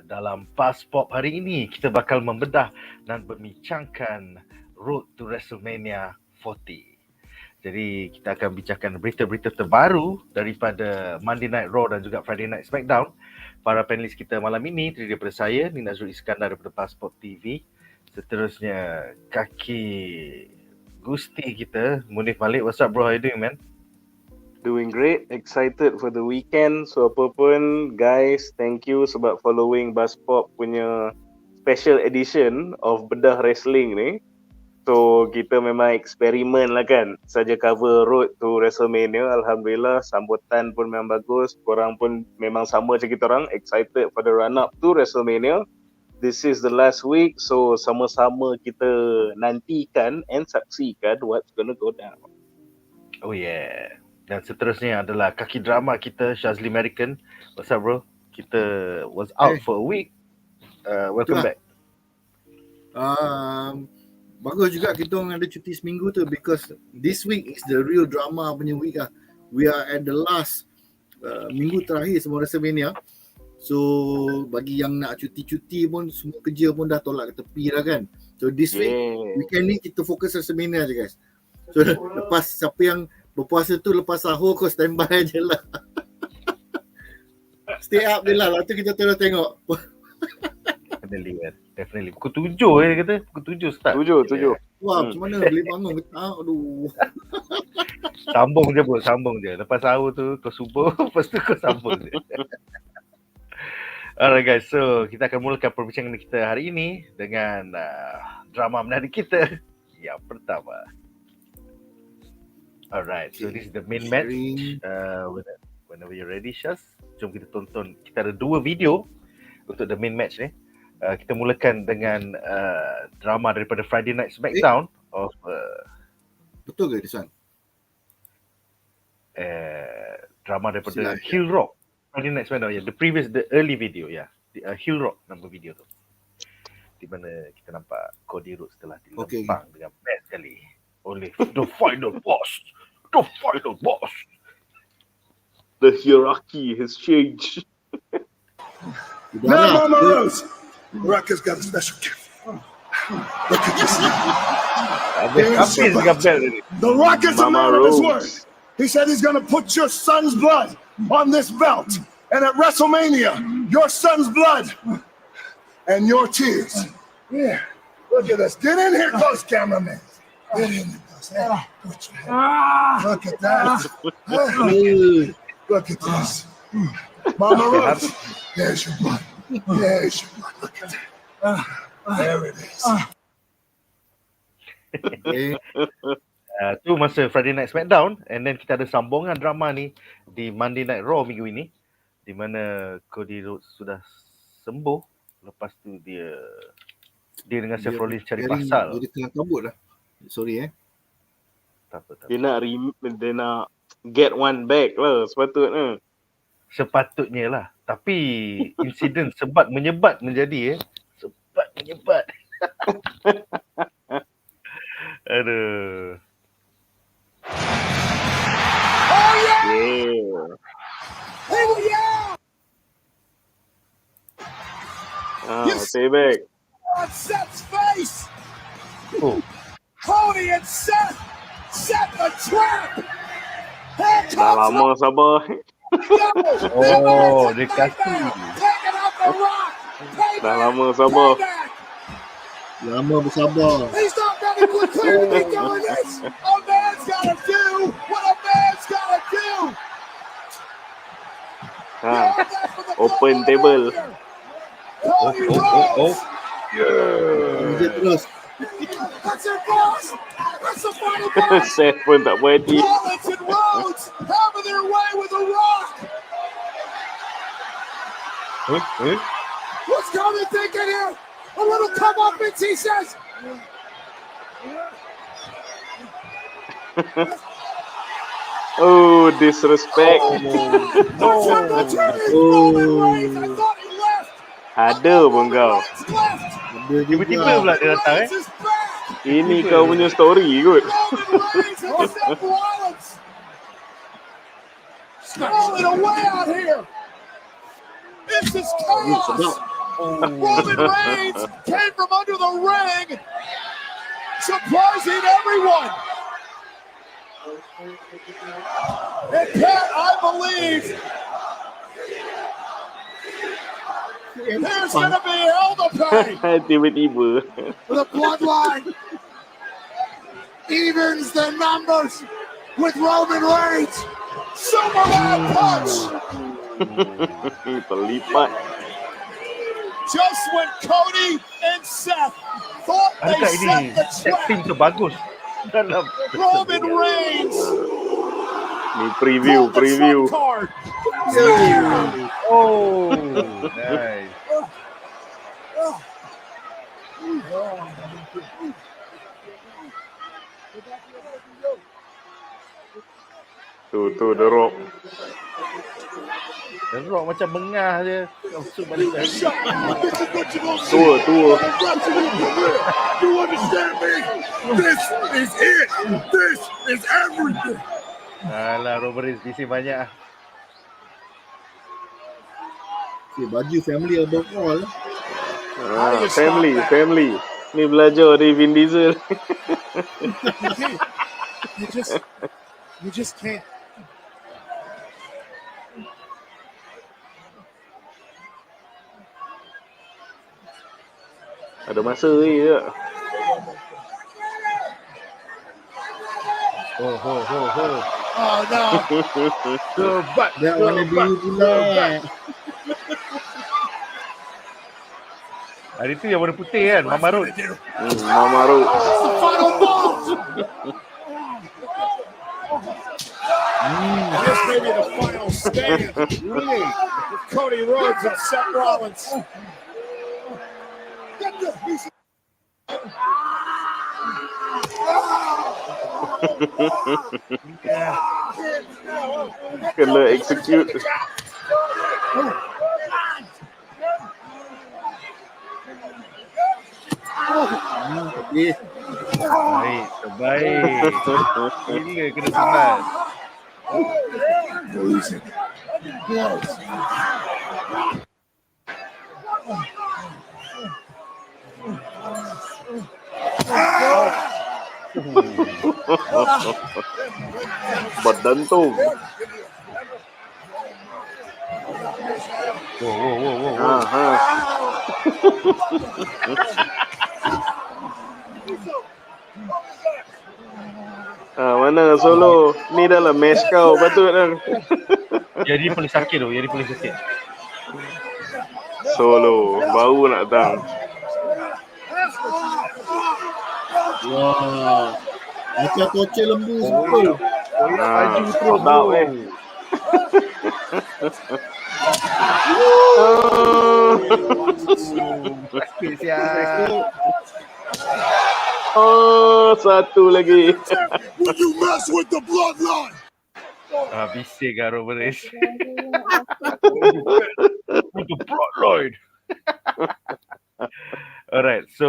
Dalam BuzzPop hari ini, kita bakal membedah dan membincangkan Road to WrestleMania 40. Jadi, kita akan bincangkan berita-berita terbaru daripada Monday Night Raw dan juga Friday Night Smackdown. Para panelis kita malam ini terdiri daripada saya, Nadzru daripada BuzzPop TV. Seterusnya, Kaki Gusti kita, Munif Malek. What's up bro, how you doing man? Doing great, excited for the weekend. So apa pun guys, thank you sebab following BuzzPop punya special edition of bedah wrestling ni. So kita memang eksperimen lah kan, saja cover Road to WrestleMania. Alhamdulillah sambutan pun memang bagus. Korang pun memang sama macam kita orang, excited for the run up to WrestleMania. This is the last week, so sama-sama kita nantikan and saksikan what's gonna go down. Oh yeah. Dan seterusnya adalah kaki drama kita, Shazli Merican. What's up bro? Kita was out for a week. Welcome back. Bagus juga kita orang ada cuti seminggu tu, because this week is the real drama punya week lah. We are at the last minggu terakhir semua WrestleMania. So bagi yang nak cuti-cuti pun, semua kerja pun dah tolak ke tepi lah kan. So this weekend ni kita fokus WrestleMania je guys. So lepas siapa yang berpuasa tu lepas sahur kau standby je lah. Stay up je lah. Lepas tu kita terus tengok. Definitely. Pukul 7 dia kata. Pukul 7 start. 7. Wah, macam mana boleh bangun petang? Aduh. Sambung je bro, sambung je. Lepas sahur tu kau subuh, lepas tu kau sambung je. Alright guys, so kita akan mulakan perbincangan kita hari ini dengan drama menarik kita yang pertama. Alright, so this is the main match. Whenever you're ready, Shaz, jom kita tonton. Kita ada 2 video untuk the main match ni. Kita mulakan dengan drama daripada Friday Night Smackdown of betul ke this one? Drama daripada Hill Rock. Friday Night Smackdown, the early video, the Hill Rock nama video tu. Di mana kita nampak Cody Rhodes telah dilempang dengan best sekali oleh the final boss. The final boss. The hierarchy has changed. Now, Mama Rose, Rock has got a special gift. Look at this. The Rock is a man of his word. He said he's going to put your son's blood on this belt. And at WrestleMania, your son's blood and your tears. Yeah, look at this. Get in here, close cameraman. Get in there. Put your head. Look at that. Look at this. Mama Rose, there's your blood. There's your blood. Look at that. There it is. Tu masa Friday Night Smackdown, and then kita ada sambungan drama ni di Monday Night Raw minggu ini, di mana Cody Rhodes sudah sembuh. Lepas tu dia dengan Seth Rollins cari pasal. Dia tengah kabut lah. Sorry Dia nak get one back lah sepatutnya. Sepatutnya lah. Tapi insiden sebat menyebat menjadi sebat menyebat. Aduh. Oh yeah! Yeah. Oh yeah! Stay back. On Seth's face! Oh. Cody and Seth set the trap! Here Dah comes lama sabar. Oh, dia kasi. taking out the Rock! Dah lama sabar. Lama bersabar. He's not gonna quit clearly doing this! A man's gotta do what a man's gotta do! Open table. Cody Rhodes! Dia terus. That's it, boss! That's the final boss! Seth pun tak puas hati. Rollins and Rhodes having their way with the Rock! What's Cody thinking here? A little comeuppance, he says! Oh, disrespect. Ada pun kau. Tiba-tiba pula dia datang Ini kau punya story kot. Rolling away out here. This is chaos. Roman Reigns came from under the ring, surprising everyone. And Pat, I believe there's going to be hell to pay. Tiba-tiba. The bloodline evens the numbers with Roman Reigns. Superman punch. Terlipat. Just when Cody and Seth thought they Adakah set ini the tag team trap, terbagus dalam Roman Reigns Ni preview. pulled the trump card. Oh, nice. Tu The Rock. The Rock macam mengah je. Masuk balik lagi. This is what you're gonna see. Tua. of a wrestling career. You understand me? This is it. This is everything. Alah, Roman Reigns bising banyak ah. Okay, baju family above all. Family. Ni belajar dari Vin Diesel. You just can't. Ada masa je. Ho. Oh no. Sebat. Dah warna biru pula. Hari tu yang warna putih kan, Mama Road. Mama Rhodes. It's the final boss. This may be the final stand. Really? With Cody Rhodes and Seth Rollins. Kena execute. Baik. Gila kena sunat. Berdantung. Wow. Mana Solo? Ni dalam match kau patut dah. Jadi paling sakit tu, jadi paling sakit. Solo baru nak datang. Wah. Macam torture lembu semua. Maju terus tak bro. Sakit siap. Satu lagi. Would you mess with the bloodline? Bising kan Roman Reigns. Untuk Broadloyd. Alright, so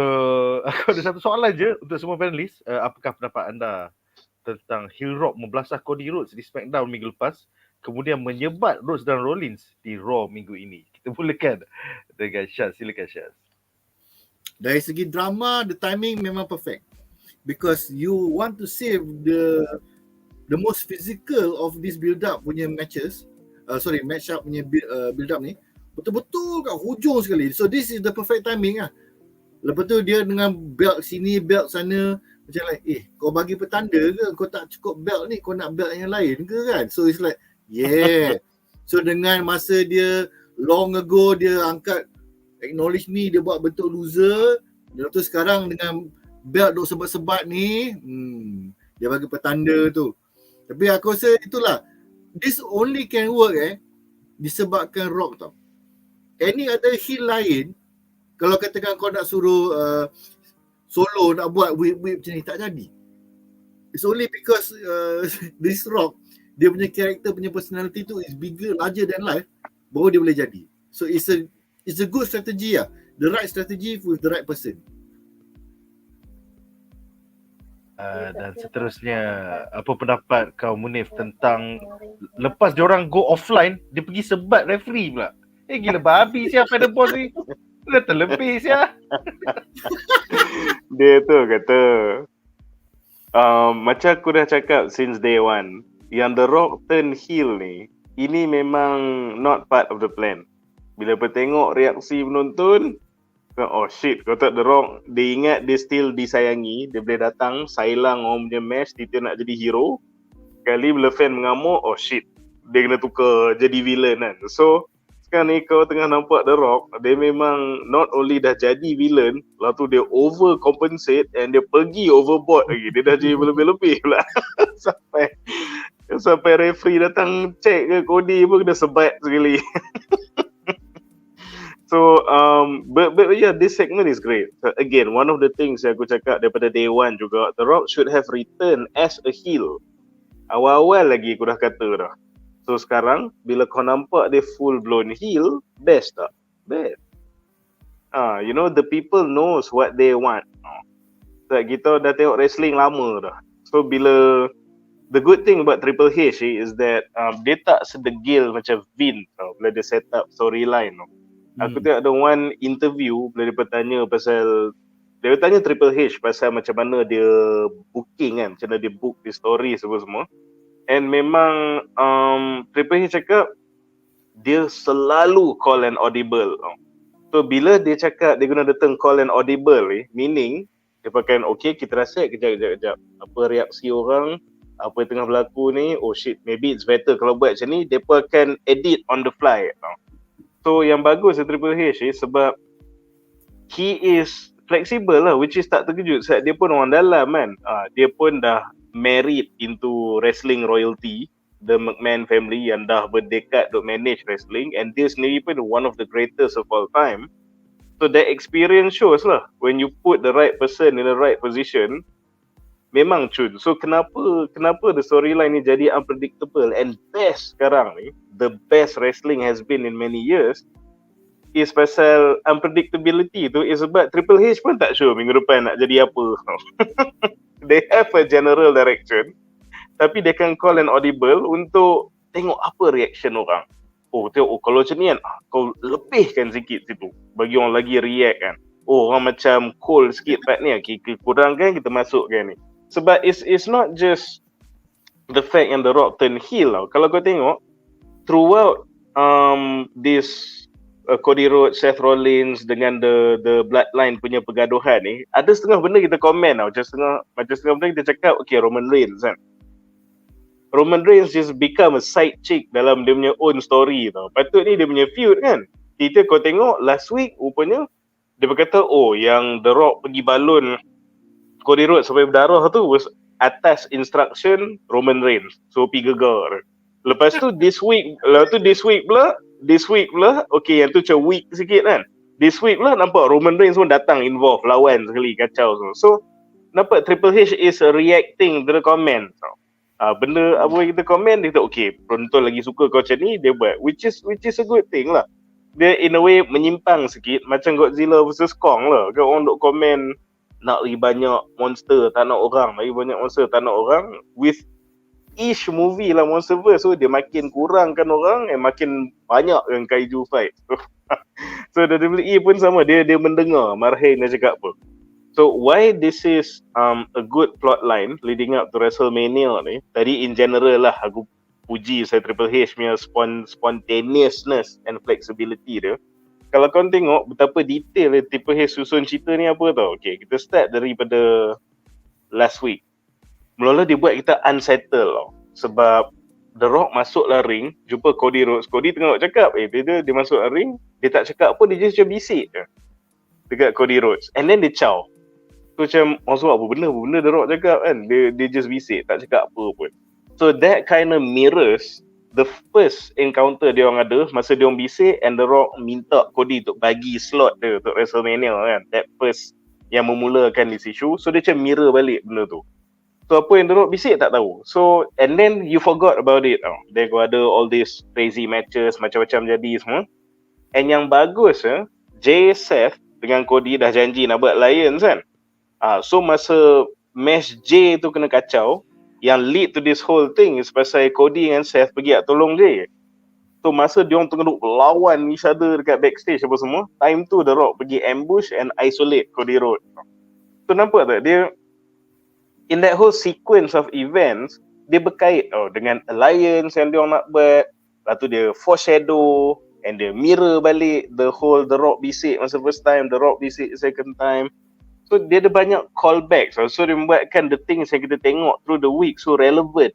aku ada satu soalan je untuk semua panelis. Apakah pendapat anda tentang heel rock membelasah Cody Rhodes di Smackdown minggu lepas, kemudian menyebat Rhodes dan Rollins di Raw minggu ini? Kita mulakan dengan Shaz. Silakan Shaz. Dari segi drama, the timing memang perfect. Because you want to save the most physical of this build up punya matches. Match up punya build up ni. Betul-betul kat hujung sekali. So this is the perfect timing lah. Lepas tu dia dengan belt sini, belt sana. Macam like, kau bagi petanda ke? Kau tak cukup belt ni, kau nak belt yang lain ke kan? So it's like, yeah. So dengan masa dia long ago dia angkat acknowledge me, dia buat bentuk loser. Lepas tu sekarang dengan belt duk sebat-sebat ni, dia bagi petanda tu. Tapi aku rasa itulah, this only can work disebabkan Rock tau. Any other heel lain, kalau katakan kau nak suruh Solo nak buat whip macam ni, tak jadi. It's only because this Rock, dia punya character, punya personality tu is bigger, larger than life, baru dia boleh jadi. So it's a good strategy lah. The right strategy with the right person. Dan seterusnya, apa pendapat kau Munif tentang lepas diorang go offline, dia pergi sebat referee pula? Gila babi siapa ada bos ni? Dah terlebih sia. Dia tu kata, macam aku dah cakap since day one, yang The Rock turn heel ni, ini memang not part of the plan. Bila tengok reaksi penonton, oh shit, kau tak The Rock, dia ingat dia still disayangi, dia boleh datang, sailang orang punya match, dia nak jadi hero. Kali bila fan mengamuk, oh shit, dia kena tukar jadi villain kan. So, sekarang ni kau tengah nampak The Rock, dia memang not only dah jadi villain, lepas tu dia overcompensate and dia pergi overboard lagi. Dia dah jadi lebih-lebih pula. Sampai referee datang check ke Cody pun kena sebat sekali. So, but yeah, this segment is great. So, again, one of the things yang aku cakap daripada day one juga, The Rock should have returned as a heel. Awal-awal lagi aku dah kata dah. So sekarang bila kau nampak dia full blown heel, best tak? Best. You know, the people knows what they want. So, kita dah tengok wrestling lama dah. So bila the good thing about Triple H is that dia tak sedegil macam Vince tau, bila dia set up storyline tau. Aku tengok ada one interview bila dia bertanya pasal, dia bertanya Triple H pasal macam mana dia booking kan, macam mana dia book the story semua. And memang Triple H cakap dia selalu call an audible. So bila dia cakap dia guna the term call an audible meaning dia pakai okay, kita rasa kejap. Apa reaksi orang, apa yang tengah berlaku ni, oh shit, maybe it's better kalau buat macam ni, dia pun akan edit on the fly. So yang bagus Triple H sebab he is flexible lah, which is tak terkejut sebab dia pun orang dalam kan. Dia pun dah married into wrestling royalty, the McMahon family yang dah berdekad untuk manage wrestling, and dia sendiri pun one of the greatest of all time. So that experience shows lah, when you put the right person in the right position, memang cun. So kenapa the storyline ni jadi unpredictable and best sekarang ni, the best wrestling has been in many years, is pasal unpredictability tu is sebab Triple H pun tak sure minggu depan nak jadi apa. They have a general direction, tapi they can call an audible untuk tengok apa reaction orang. Oh tengok, kalau macam ni kan, kau lebihkan sikit situ, bagi orang lagi react kan. Oh orang macam cold sikit part ni, kita kurangkan, kita masukkan ni. Sebab it's not just the fact yang The Rock turn heel tau. Kalau kau tengok throughout this Cody Rhodes, Seth Rollins dengan the bloodline punya pergaduhan ni, ada setengah benda kita komen tau, macam setengah benda kita cakap, okay, Roman Reigns kan, Roman Reigns just become a side chick dalam dia punya own story tau. Patut ni dia punya feud kan. Kita kau tengok last week rupanya dia berkata, oh yang The Rock pergi balon Cody Rhodes sampai berdarah tu was atas instruction Roman Reigns. So pergi gegar. Lepas tu this week pula, okay, yang tu macam weak sikit kan. This week pula nampak Roman Reigns pun datang involve, lawan sekali, kacau semua. So nampak Triple H is reacting to the comment. Benda apa yang kita komen, dia kata okay, penonton lagi suka kau macam ni, dia buat, which is a good thing lah. Dia in a way menyimpang sikit, macam Godzilla vs Kong lah. Kau orang duk komen nak lagi banyak monster tak nak orang, lagi banyak monster tak nak orang. With each movie lah monsterverse, so dia makin kurangkan orang and makin banyak yang kaiju fight. So WWE pun sama, dia mendengar Marhain dia cakap apa. So why this is a good plot line leading up to WrestleMania ni, tadi in general lah aku puji saya Triple H punya spontaneousness and flexibility dia. Kalau kau tengok betapa detail Triple H susun cerita ni apa tau. Okay, kita start daripada last week. Mula-mula dia buat kita unsettled tau. Sebab The Rock masuklah ring, jumpa Cody Rhodes. Cody tengah nak cakap, dia masuk ring, dia tak cakap apa, dia just macam bisik je dekat Cody Rhodes. And then dia caw. So macam, maksud apa benda The Rock cakap kan. Dia just bisik, tak cakap apa pun. So that kind of mirrors the first encounter dia orang ada masa dia orang bisik, and The Rock minta Cody untuk bagi slot dia untuk WrestleMania kan. That first yang memulakan this issue. So dia macam mirror balik benda tu. So apa yang The Rock bisik tak tahu. So and then you forgot about it. Then kau ada all these crazy matches, macam-macam jadi semua. And yang bagus Jay Seth dengan Cody dah janji nak buat Lions kan. So masa match Jay tu kena kacau, yang lead to this whole thing is pasal Cody dengan Seth pergi nak tolong Jay. So masa diorang tengah duk lawan each other dekat backstage apa semua, time tu The Rock pergi ambush and isolate Cody Rhodes. So nampak tak dia in that whole sequence of events, dia berkait dengan alliance yang diorang nak buat. Lepas tu dia foreshadow and dia mirror balik the whole The Rock bisik masa first time, The Rock bisik second time. So dia ada banyak callbacks. So dia membuatkan the things yang kita tengok through the week so relevant.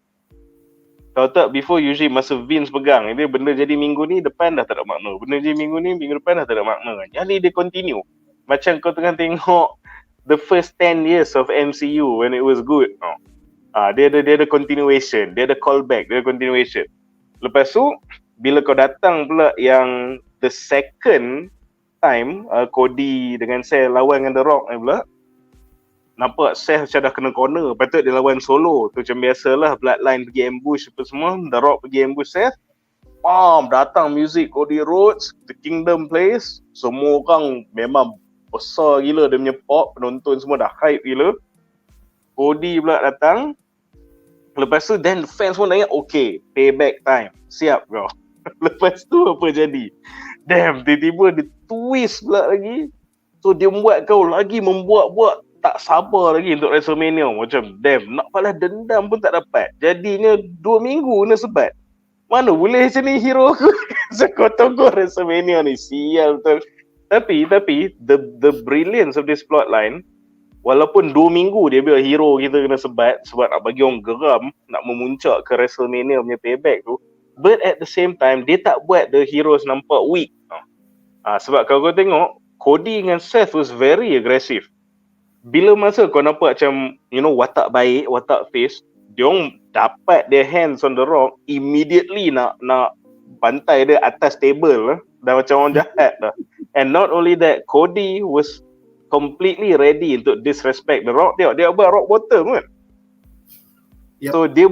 Kalau tak, before usually masa Vince pegang, dia benda jadi minggu ni, depan dah tak ada makna. Benda jadi minggu ni, minggu depan dah tak ada makna. Jadi dia continue. Macam kau tengah tengok the first 10 years of MCU when it was good. Dia ada continuation, dia ada callback, dia ada continuation. Lepas tu, bila kau datang pula yang the second time Cody dengan Seth lawan dengan The Rock ni pula, nampak Seth macam dah kena corner. Patut dia lawan solo. Tu macam biasalah, Bloodline pergi ambush apa semua, The Rock pergi ambush Seth. Datang music Cody Rhodes, The Kingdom Place. Semua orang memang besar gila dia punya pop. Penonton semua dah hype gila. Cody pula datang. Lepas tu then fans pun tanya, okay, payback time. Siap kau. Lepas tu apa jadi? Damn, tiba-tiba dia twist pula lagi. So dia membuat kau lagi membuat-buat tak sabar lagi untuk WrestleMania. Macam damn, nak balas dendam pun tak dapat. Jadinya 2 minggu kena sebat. Mana boleh macam ni hero aku. Kau tunggu WrestleMania ni. Sial betul. Tapi the brilliance of this plotline, walaupun 2 minggu dia biar hero kita kena sebat sebab nak bagi orang geram, nak memuncak ke WrestleMania punya payback tu. But at the same time, dia tak buat the heroes nampak weak. Sebab kalau kau tengok, Cody dengan Seth was very aggressive. Bila masa kau nampak macam, watak baik, watak face, diorang dapat their hands on The Rock, immediately nak bantai dia atas table. Dah macam orang jahat dah. And not only that, Cody was completely ready untuk disrespect The Rock. Dia buat rock bottom kan. Yep. So dia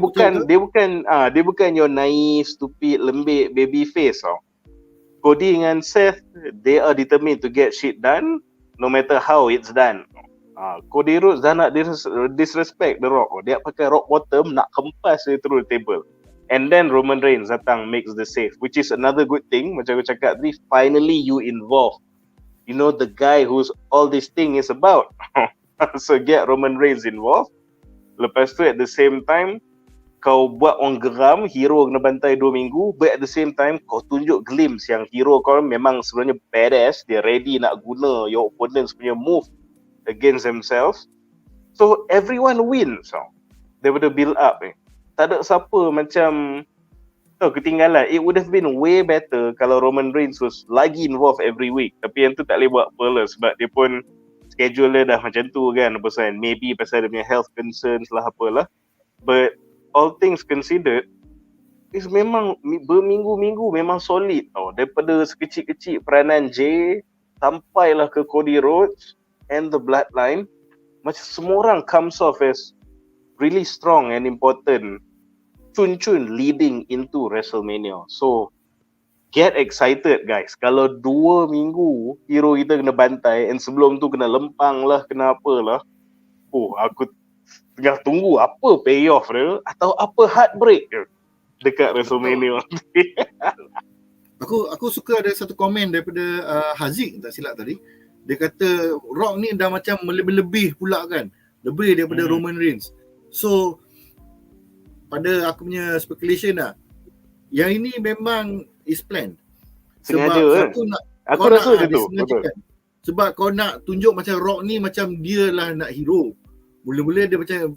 bukan your naive, stupid, lembik, baby face tau. Cody dengan Seth, they are determined to get shit done no matter how it's done. Cody Rhodes dah nak disrespect The Rock. Dia pakai rock bottom nak kempas dia through the table. And then Roman Reigns datang makes the save, which is another good thing. Macam aku cakap tadi, finally you involved. The guy who's all this thing is about. So get Roman Reigns involved. Lepas tu at the same time, kau buat orang geram, hero kena bantai 2 minggu. But at the same time, kau tunjuk glimpse yang hero kau memang sebenarnya badass. Dia ready nak guna your opponents punya move against themselves. So everyone wins daripada build up ni. Tak ada siapa macam ketinggalan. It would have been way better kalau Roman Reigns was lagi involved every week. Tapi yang tu tak boleh buat apa lah, sebab dia pun schedule dia dah macam tu kan. Maybe pasal dia punya health concerns lah apalah. But all things considered, is memang berminggu-minggu memang solid tau. Daripada sekecil-kecil peranan Jay sampailah ke Cody Rhodes and the Bloodline, macam semua orang comes off as really strong and important cun-cun leading into WrestleMania. So get excited guys. Kalau 2 minggu hero kita kena bantai and sebelum tu kena lempang lah, kena apalah, aku tengah tunggu apa payoff dia atau apa heartbreak dia dekat WrestleMania. Aku suka ada satu komen daripada Haziq tak silap tadi. Dia kata Rock ni dah macam lebih-lebih pula kan. Lebih daripada Roman Reigns. So pada aku punya speculation lah, yang ini memang is planned. Sengaja sebab aku rasa macam tu. Betul. Sebab kau nak tunjuk macam Rock ni macam dia lah nak hero. Mula-mula dia macam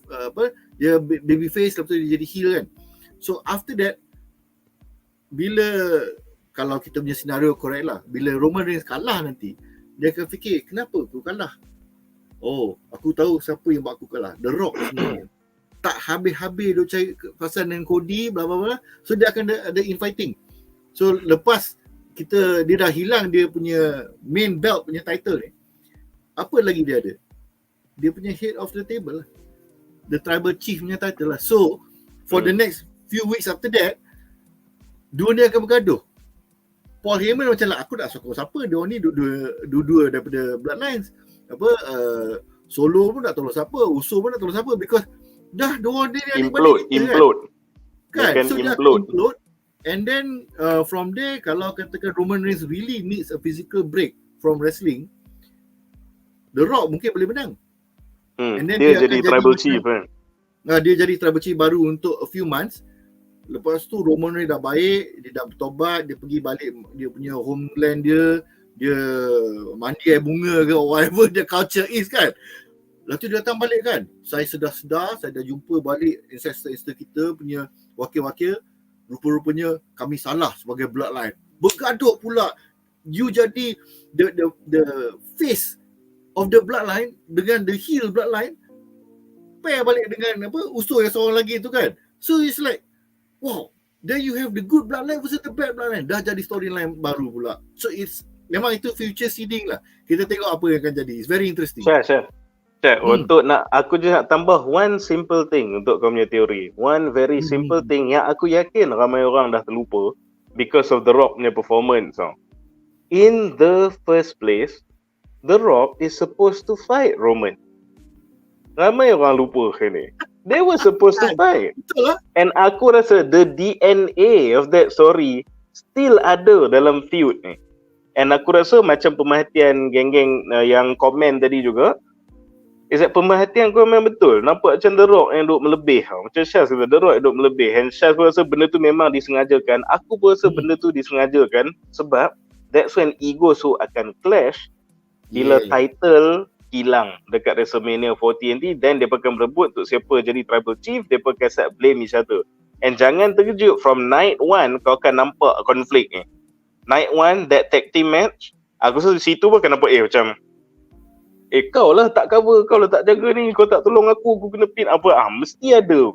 dia baby face, lepas tu dia jadi heel kan. So after that, kalau kita punya scenario correct lah, bila Roman Reigns kalah nanti, dia akan fikir, kenapa aku kalah? Oh, aku tahu siapa yang buat aku kalah. The Rock sebenarnya. Tak habis-habis dia cari pasal dengan Cody, bla bla bla. So dia akan ada infighting. So lepas dia dah hilang dia punya main belt punya title ni, apa lagi dia ada? Dia punya head of the table lah. The tribal chief punya title lah. So for the next few weeks after that, dua ni akan bergaduh. Paul Heyman macam lah, aku tak sokong siapa, dia ni dua daripada Bloodlines. Solo pun tak tolong siapa, Uso pun tak tolong siapa, because dah dua dia ni implode. Kan? So dia akan implode. And then from there, kalau katakan Roman Reigns really needs a physical break from wrestling, The Rock mungkin boleh menang. And then Dia dia jadi akan tribal macam- chief kan. Dia jadi tribal chief baru untuk a few months. Lepas tu Roman Reigns dah baik, dia dah bertobat, dia pergi balik dia punya homeland dia mandi air bunga ke whatever the culture is kan. Lepas tu dia datang balik kan. Saya sedar-sedar, saya dah jumpa balik ancestor kita punya wakil-wakil. Rupa-rupanya kami salah sebagai bloodline. Bergaduh pula. You jadi the face of the bloodline dengan the heel bloodline. Pair balik dengan usul yang seorang lagi tu kan. So it's like, wow, then you have the good bloodline versus the bad bloodline. Dah jadi storyline baru pula. So it's memang itu future seeding lah. Kita tengok apa yang akan jadi. It's very interesting. Syah. Untuk aku je nak tambah one simple thing untuk kau punya teori. One very simple thing yang aku yakin ramai orang dah terlupa because of The Rock punya performance. In the first place, The Rock is supposed to fight Roman. Ramai orang lupa ni. They were supposed to fight. Betul lah. And aku rasa the DNA of that story still ada dalam feud ni. And aku rasa macam pemerhatian geng-geng yang komen tadi juga, is that pemerhatian kau memang betul. Nampak macam The Rock yang duk melebih. Macam Shaz kata, The Rock yang duk melebih. And Shaz pun rasa benda tu memang disengajakan. Aku pun rasa benda tu disengajakan sebab that's when ego so akan clash bila title hilang dekat WrestleMania 40 nanti, then dia akan berebut untuk siapa jadi tribal chief, dia akan start blame each other. And jangan terkejut, from night 1 kau akan nampak konflik ni. Night 1, that tag team match, aku rasa di situ pun akan nampak macam kau lah tak cover, kau lah tak jaga ni, kau tak tolong aku kena pin apa. Mesti ada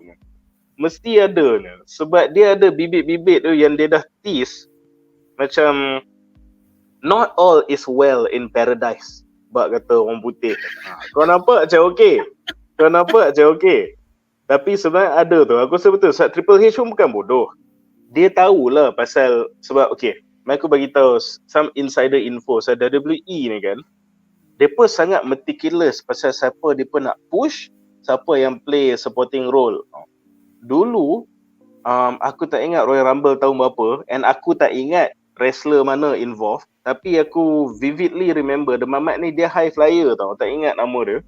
ni. Sebab dia ada bibit-bibit tu yang dia dah tease macam not all is well in paradise. Bak kata orang putih. Kau nampak macam okey. Tapi sebenarnya ada tu. Aku rasa betul. Sebab Triple H pun bukan bodoh. Dia tahulah pasal, sebab okey, aku bagi tahu some insider info. So WWE ni kan, dia pun sangat meticulous pasal siapa dia pun nak push, siapa yang play supporting role. Dulu aku tak ingat Royal Rumble tahun berapa, and aku tak ingat wrestler mana involved, tapi aku vividly remember the Mamat ni dia high flyer tau, tak ingat nama dia.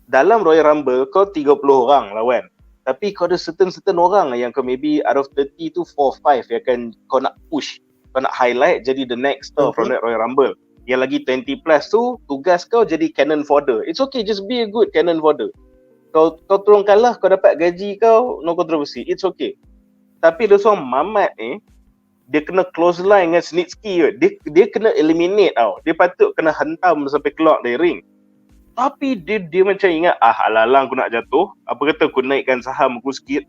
Dalam Royal Rumble kau 30 orang lawan, tapi kau ada certain orang yang kau maybe out of 30 to 4-5 yang akan kau nak push, kau nak highlight jadi the next star from that Royal Rumble. Yang lagi 20 plus tu tugas kau jadi cannon fodder. It's okay, just be a good cannon fodder. Kau tolong kalah, kau dapat gaji kau, no controversy, it's okay. Tapi ada seorang Mamat ni, dia kena close line dengan Snitsky. Dia kena eliminate tau. Dia patut kena hentam sampai keluar dari ring. Tapi dia macam ingat, alang-alang aku nak jatuh. Apa kata aku naikkan saham aku sikit.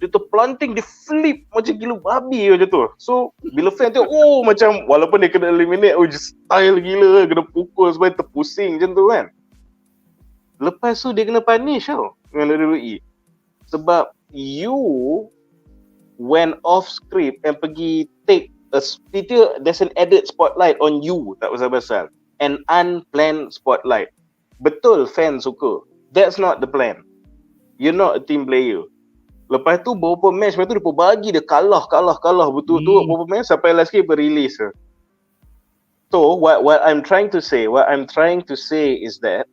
Dia tu planting, dia flip macam gila babi macam tu. So, bila fan tengok, macam walaupun dia kena eliminate, just style gila. Kena pukul sampai terpusing macam tu kan. Lepas tu dia kena punish tau dengan WWE. Sebab you went off script and pergi take there's an added spotlight on you, tak pasal-pasal. An unplanned spotlight. Betul fans suka. That's not the plan. You're not a team player. Lepas tu beberapa match, lepas tu dia bagi dia kalah betul-betul beberapa match sampai last kali release. So what I'm trying to say is that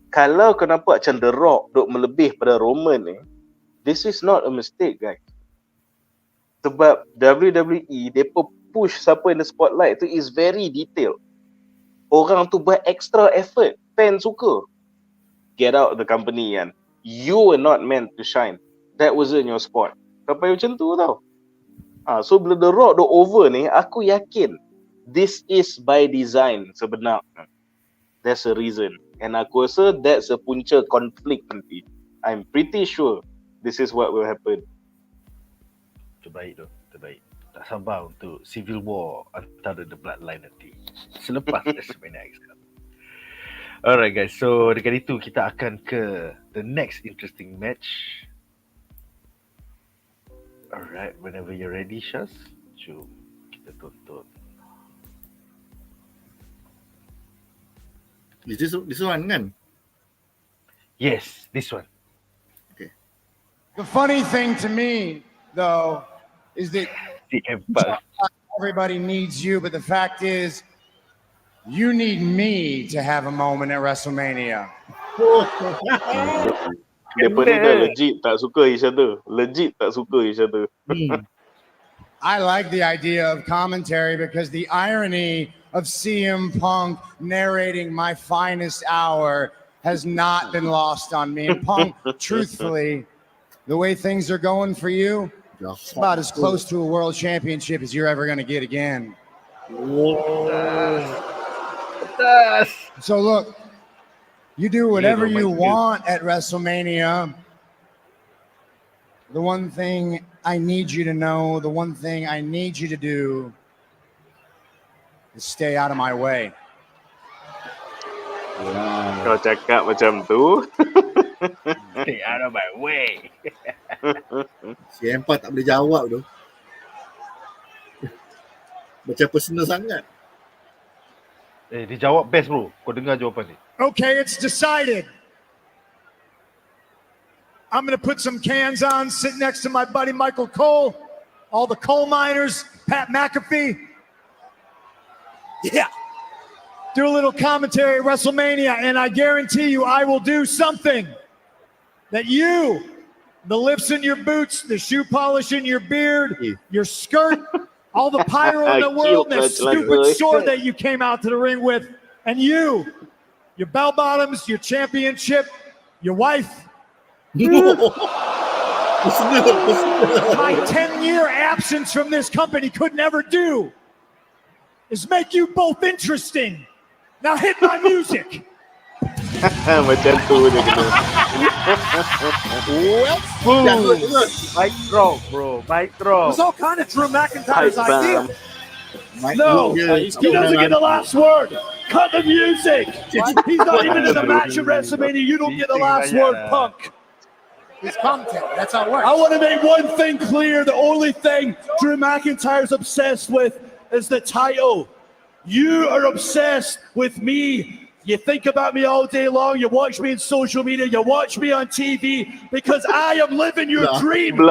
kalau kau nampak macam The Rock duk melebih pada Roman ni, this is not a mistake guys. Sebab WWE, mereka push siapa in the spotlight tu is very detailed. Orang tu buat extra effort. Fans suka. Get out of the company kan. You were not meant to shine. That wasn't your spot. Sampai macam tu tau. So bila The Rock dah over ni, aku yakin this is by design sebenarnya. There's a reason. And aku rasa that's a punca konflik nanti. I'm pretty sure this is what will happen. Terbaik. Tak sabar untuk civil war antara the bloodline nanti selepas WrestleMania sekarang. Alright guys, so dengan itu kita akan ke the next interesting match. Alright, whenever you're ready Shaz, jom kita tonton. This one kan? Yes, this one. The funny thing to me though, is that CM Punk. everybody needs you, but the fact is, you need me to have a moment at WrestleMania. Mereka ni dah legit tak suka each other. Legit tak suka each other. I like the idea of commentary because the irony of CM Punk narrating my finest hour has not been lost on me. And Punk, truthfully, the way things are going for you, it's about as close to a world championship as you're ever going to get again. So look, you do whatever you want at WrestleMania. The one thing I need you to know, the one thing I need you to do is stay out of my way. Kau cakap macam tu. Stay out of my way. Si Empat tak boleh jawab tu. Macam personal sangat. Dia jawab best bro. Kau dengar jawapan ni. Okay, it's decided. I'm going to put some cans on, sit next to my buddy Michael Cole, all the coal miners, Pat McAfee. Yeah. Do a little commentary at WrestleMania, and I guarantee you I will do something that you, the lips in your boots, the shoe polish in your beard, your skirt, all the pyro in the world, that stupid sword that you came out to the ring with, and you, your bell bottoms, your championship, your wife, my 10-year absence from this company could never do is make you both interesting. Now hit my music. Macam tu dia kena. Mic drop bro. Mic It drop. was all kind of Drew McIntyre's idea. Mike No, Moore, he doesn't get the last word. Cut the music. He's not even in the match at WrestleMania. You don't get the last word, Punk. It's content. That's how it works. I want to make one thing clear. The only thing Drew McIntyre's obsessed with is the title. You are obsessed with me. You think about me all day long. You watch me in social media. You watch me on TV because I am living your dream.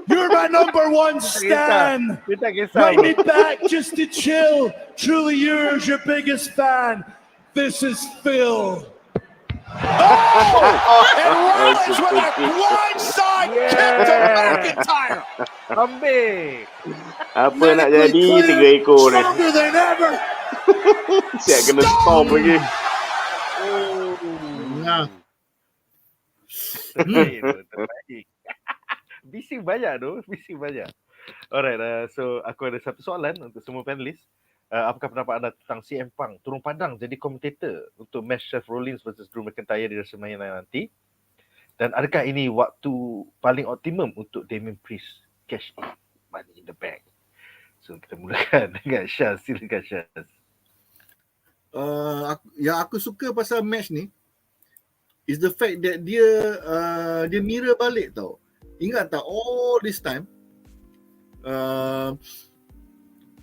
You're my number one stan. Write me back just to chill. Truly yours, your biggest fan. This is Phil. And Rollins with a blindside kick to McIntyre. Ambil. Apa nak jadi 3 ekor ni? Stronger than ever. Siap kena storm lagi. Terbaik. Bising banyak tu. Bising banyak. Alright, so aku ada satu soalan untuk semua panelis. Apakah pendapat anda tentang CM Punk turun padang jadi komentator untuk match Seth Rollins versus Drew McIntyre di WrestleMania nanti? Dan adakah ini waktu paling optimum untuk Damien Priest cash in Money in the Bank? So kita mulakan dengan Shaz. Silakan Shaz. Yang aku suka pasal match ni is the fact that dia mirror balik tau. Ingat tak all this time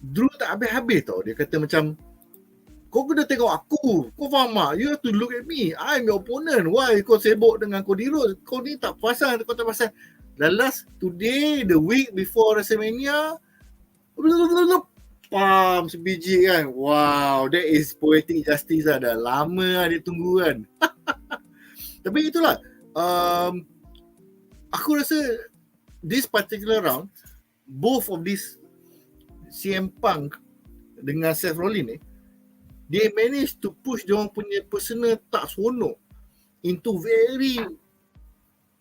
Drew tak habis-habis tau. Dia kata macam, kau kena tengok aku. Kau faham tak? You have to look at me. I'm your opponent. Why kau sibuk dengan Cody Rhodes? Kau ni tak pasal. Kau tak pasal. Dan last today, the week before WrestleMania, pam, sebiji kan. Wow, that is poetic justice lah. Dah lama lah dia tunggu kan. Tapi itulah. Aku rasa this particular round, both of these CM Punk dengan Seth Rollins ni, they managed to push diorang punya personal tak seronok into very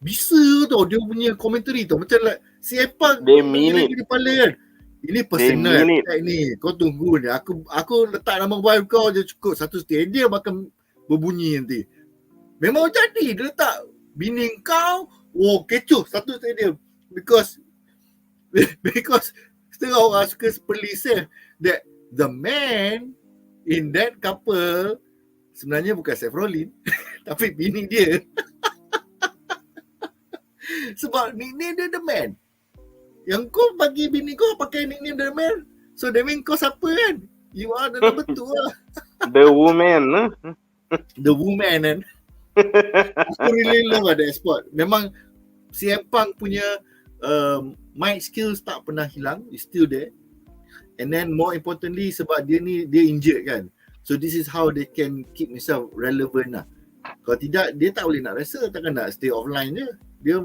bisa tau dia punya commentary tau. Macam like CM Punk they mean it. Kepala kan. Ini personal ni. Kau tunggu ni. Aku letak nama wife kau je cukup. Satu stadium akan berbunyi nanti. Memang jadi dia letak bini kau, kecoh satu stadium. Because setengah orang suka perlisih that the man in that couple sebenarnya bukan Seth Rollins tapi bini dia. Sebab nickname dia The Man. Yang kau bagi bini kau pakai nickname The Man, so that mean kau siapa kan? You are the number 2 lah. The woman. The woman kan. Aku really love that spot. Memang CM Punk punya mic skills tak pernah hilang, is still there. And then more importantly, sebab dia injured kan, so this is how they can keep himself relevant lah. Kalau tidak, dia tak boleh nak wrestle, takkan nak stay offline je. Dia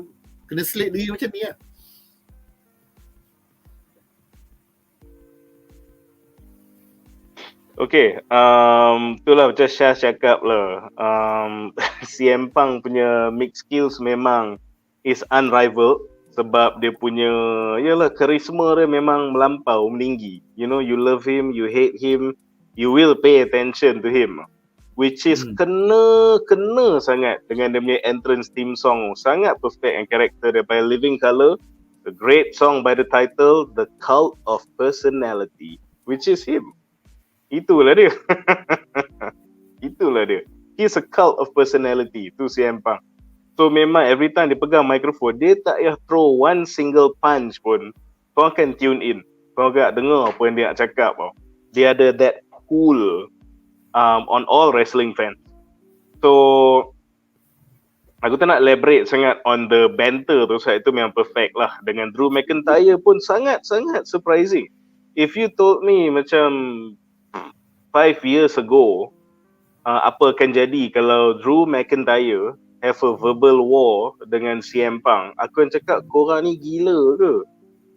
kena slate diri macam ni lah. Okay, itulah macam Syah cakap lah. CM Punk punya mix skills memang is unrivaled sebab dia punya, yalah, karisma dia memang melampau, meninggi. You know, you love him, you hate him, you will pay attention to him. Which is kena sangat dengan dia punya entrance theme song. Sangat perfect and character dia by Living Colour. A great song by the title, The Cult of Personality, which is him. Itulah dia. Itulah dia. He's a cult of personality. Tu CM Punk. So memang every time dia pegang microphone, dia tak payah throw one single punch pun, kau akan tune in. Kau agak dengar apa yang dia nak cakap. Dia ada that cool on all wrestling fans. So aku tak nak elaborate sangat on the banter tu, sebab itu memang perfect lah. Dengan Drew McIntyre pun sangat-sangat surprising. If you told me macam 5 years ago, apa akan jadi kalau Drew McIntyre have a verbal war dengan CM Punk, aku akan cakap, korang ni gila ke?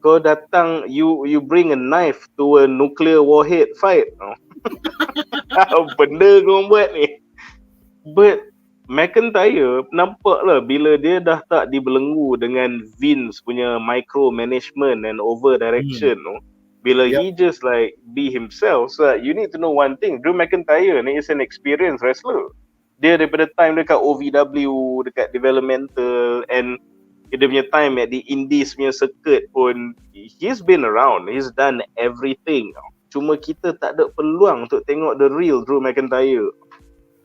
Kau datang, you bring a knife to a nuclear warhead fight. Benda kau buat ni. But McIntyre nampaklah bila dia dah tak dibelenggu dengan Vince punya micromanagement and over direction, bila he just like be himself. So you need to know one thing, Drew McIntyre ni is an experienced wrestler. Dia daripada time dekat OVW, dekat developmental, and dia punya time at the indies punya circuit pun, he's been around, he's done everything. Cuma kita tak ada peluang untuk tengok the real Drew McIntyre.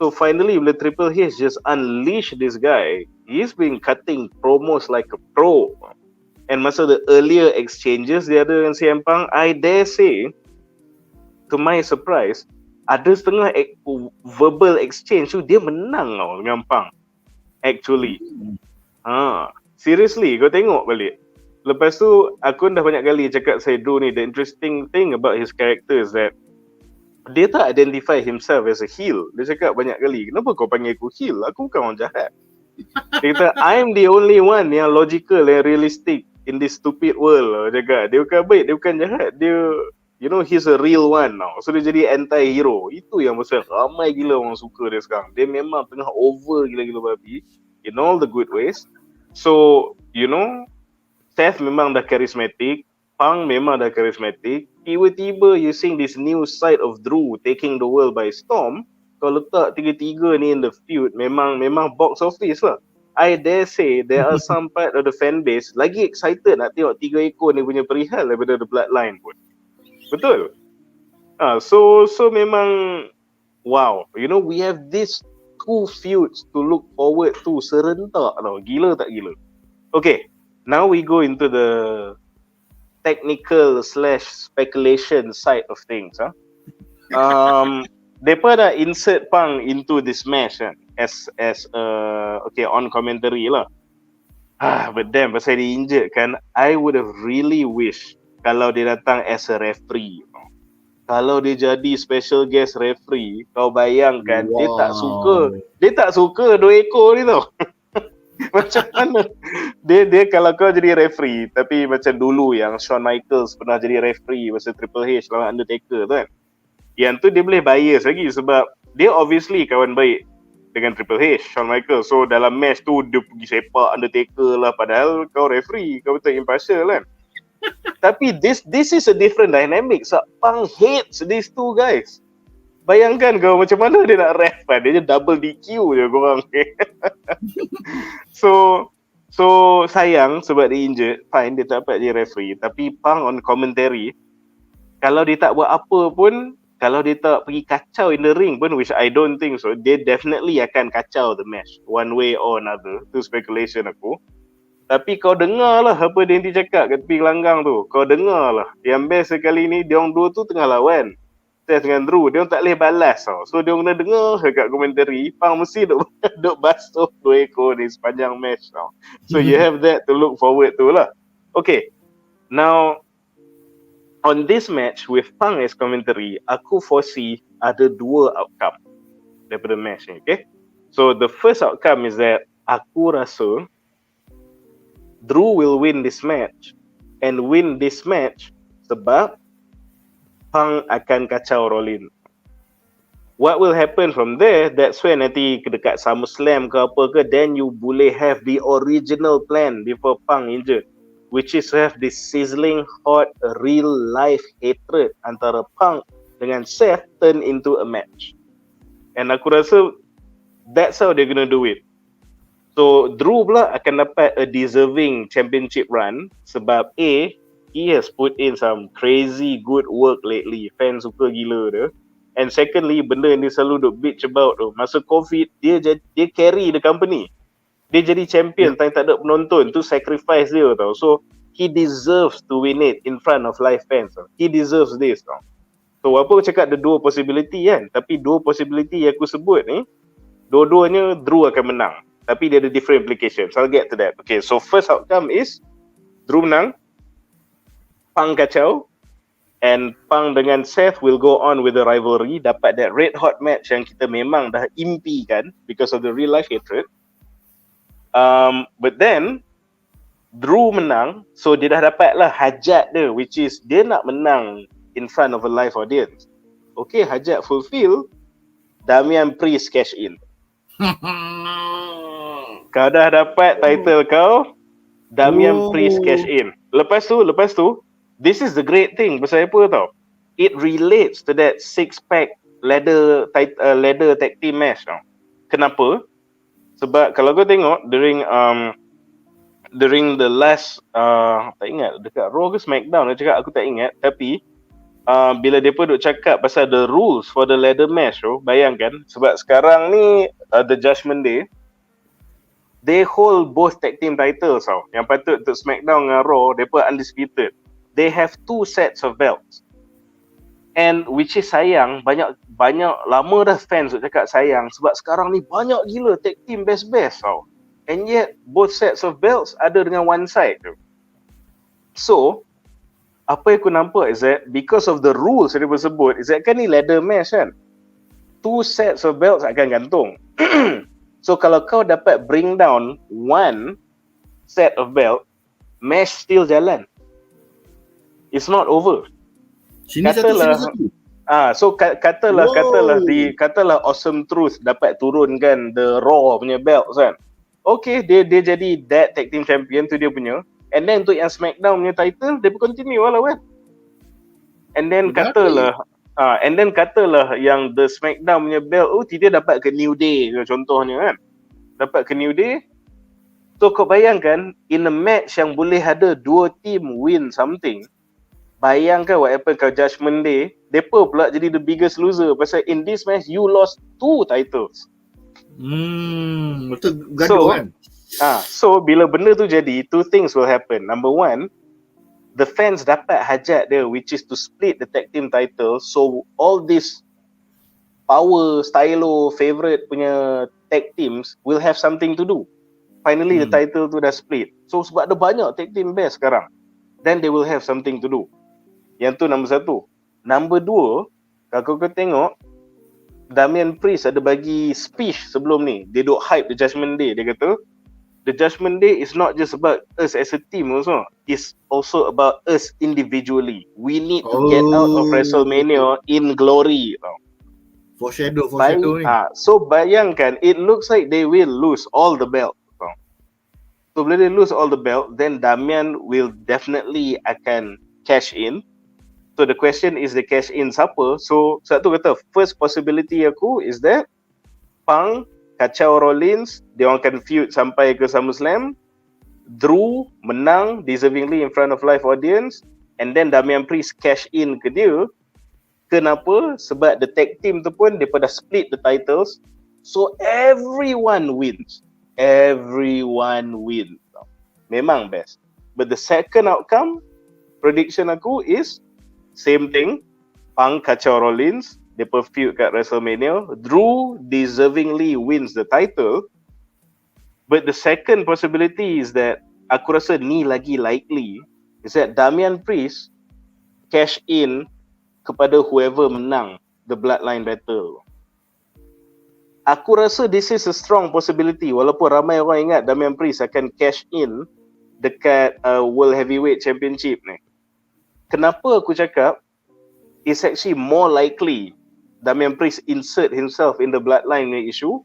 So finally bila Triple H just unleash this guy, he's been cutting promos like a pro. And masa the earlier exchanges dia ada dengan CM Punk, I dare say, to my surprise, ada setengah verbal exchange tu dia menang tau dengan Punk. Actually. Seriously, kau tengok balik. Lepas tu, aku dah banyak kali cakap saya Drew ni, the interesting thing about his character is that dia tak identify himself as a heel. Dia cakap banyak kali, kenapa kau panggil aku heel? Aku bukan orang jahat. Dia kata, I'm the only one yang logical and realistic in this stupid world. Dia cakap, dia bukan baik, dia bukan jahat. Dia, you know, he's a real one now. So dia jadi anti-hero. Itu yang pasal ramai gila orang suka dia sekarang. Dia memang tengah over gila-gila babi in all the good ways. So, you know, Seth memang dah charismatic, Punk memang dah charismatic. Tiba-tiba you seeing this new side of Drew taking the world by storm. Kalau letak tiga-tiga ni in the feud, memang box office lah. I dare say there are some part of the fan base lagi excited nak tengok tiga ekor ni punya perihal daripada the bloodline pun. Betul? So memang wow. You know, we have these two feuds to look forward to serentak tau. Gila tak gila? Okay, now we go into the technical / speculation side of things. Depa dah insert Punk into this match as okay, on commentary lah. But damn, pasal dia injured kan, I would have really wished kalau dia datang as a referee. Kalau dia jadi special guest referee, kau bayangkan, dia tak suka dua ekor ni tau. Macam mana dia kalau kau jadi referee, tapi macam dulu yang Shawn Michaels pernah jadi referee masa Triple H lawan Undertaker tu kan, yang tu dia boleh bias lagi sebab dia obviously kawan baik dengan Triple H, Shawn Michaels. So dalam match tu dia pergi sepak Undertaker lah, padahal kau referee, kau betul impartial kan. Tapi this is a different dynamic. So Punk hates these two guys. Bayangkan kau macam mana dia nak ref kan, dia je double DQ je korang. So sayang sebab dia injured, fine, dia tak dapat jadi referee. Tapi Punk on commentary, kalau dia tak buat apa pun, kalau dia tak pergi kacau in the ring pun, which I don't think so, dia definitely akan kacau the match one way or another. Tu speculation aku. Tapi kau dengar lah apa dia nanti cakap kat tepi gelanggang tu. Kau dengar lah. Yang best sekali ni, diorang dua tu tengah lawan Seth dengan Drew, dia tak boleh balas tau. So dia kena dengar dekat komentari, Punk mesti duk basuh dua ekor ni sepanjang match tau. So you have that to look forward to lah. Okay, now on this match with Punk as commentary, aku foresee ada dua outcome daripada match ni, okay? So the first outcome is that aku rasa Drew will win this match and win this match sebab Punk akan kacau Rollins. What will happen from there, that's when nanti dekat SummerSlam ke apa ke, then you boleh have the original plan before Punk injured, which is to have this sizzling hot real life hatred antara Punk dengan Seth turn into a match. And aku rasa that's how they're gonna do it. So Drew pula akan dapat a deserving championship run sebab A, he has put in some crazy good work lately. Fans suka gila dia. And secondly, benda yang dia selalu duk bitch about tu, masa COVID dia carry the company. Dia jadi champion time tak ada penonton, tu sacrifice dia tau. So he deserves to win it in front of live fans tau. He deserves this tau. So apa aku cakap ada dua possibility kan, tapi dua possibility yang aku sebut ni dua-duanya Drew akan menang, tapi dia ada different implications. I'll get to that. Okay, so first outcome is Drew menang, Punk kacau, and Punk dengan Seth will go on with the rivalry, dapat that red hot match yang kita memang dah impikan because of the real life hatred. But then Drew menang, so dia dah dapat lah hajat dia, which is dia nak menang in front of a live audience. Okay, hajat fulfill, Damian Priest cash in. Kau dah dapat title kau, Damian Priest cash in. Lepas tu, this is the great thing pasal apa tau? It relates to that six-pack ladder tag team match tau. Kenapa? Sebab kalau kau tengok during the last tak ingat dekat Raw ke Smackdown dia cakap, aku tak ingat, tapi bila dia pun duk cakap pasal the rules for the ladder match tu, bayangkan sebab sekarang ni the Judgment Day, they hold both tag team titles tau. Yang patut untuk Smackdown dengan Raw, mereka undisputed. They have two sets of belts. And which is sayang, banyak lama dah fans cakap sayang sebab sekarang ni banyak gila tag team best-best tau. And yet both sets of belts ada dengan one side tu. So apa yang aku nampak is that because of the rules yang dia sebut, is that kan ni ladder match kan, two sets of belts akan gantung. So kalau kau dapat bring down one set of belt, match still jalan. It's not over. Sini katalah, satu, sini satu. So katalah Awesome Truth dapat turunkan the Raw punya belt kan. Okay, dia jadi that tag team champion tu dia punya. And then untuk yang Smackdown punya title, dia pun continue lah kan. And then katalah yang the Smackdown punya belt dia dapat ke New Day ke contohnya kan. Dapat ke New Day. So kau bayangkan in a match yang boleh ada dua team win something, bayangkan what happened ke Judgment Day, depa pula jadi the biggest loser pasal in this match you lost two titles. Betul gaduh kan. So bila benda tu jadi, two things will happen. Number one, the fans dapat hajat dia, which is to split the tag team title. So all these power, stylo, favorite punya tag teams will have something to do. Finally the title tu dah split. So sebab ada banyak tag team best sekarang, then they will have something to do. Yang tu number satu. Number dua, kalau kau tengok Damian Priest ada bagi speech sebelum ni. Dia duk hype the Judgment Day. Dia kata the Judgment Day is not just about us as a team also. It's also about us individually. We need to get out of WrestleMania in glory. Foreshadow ni. So bayangkan, it looks like they will lose all the belt. So bila they lose all the belt, then Damian will definitely akan cash in. So the question is the cash in siapa? So satu kata, first possibility aku is that Punk kacau Rollins, dia orang akan feud sampai ke SummerSlam, Drew menang deservingly in front of live audience, and then Damian Priest cash in ke dia. Kenapa? Sebab the tag team tu pun dia dah split the titles, so everyone wins. Memang best. But the second outcome, prediction aku is same thing. Punk kacau Rollins, dia feud kat WrestleMania, Drew deservingly wins the title. But the second possibility is that aku rasa ni lagi likely is that Damian Priest cash in kepada whoever menang the bloodline battle. Aku rasa this is a strong possibility walaupun ramai orang ingat Damian Priest akan cash in dekat World Heavyweight Championship ni. Kenapa aku cakap it's actually more likely Damian Priest insert himself in the bloodline ni issue?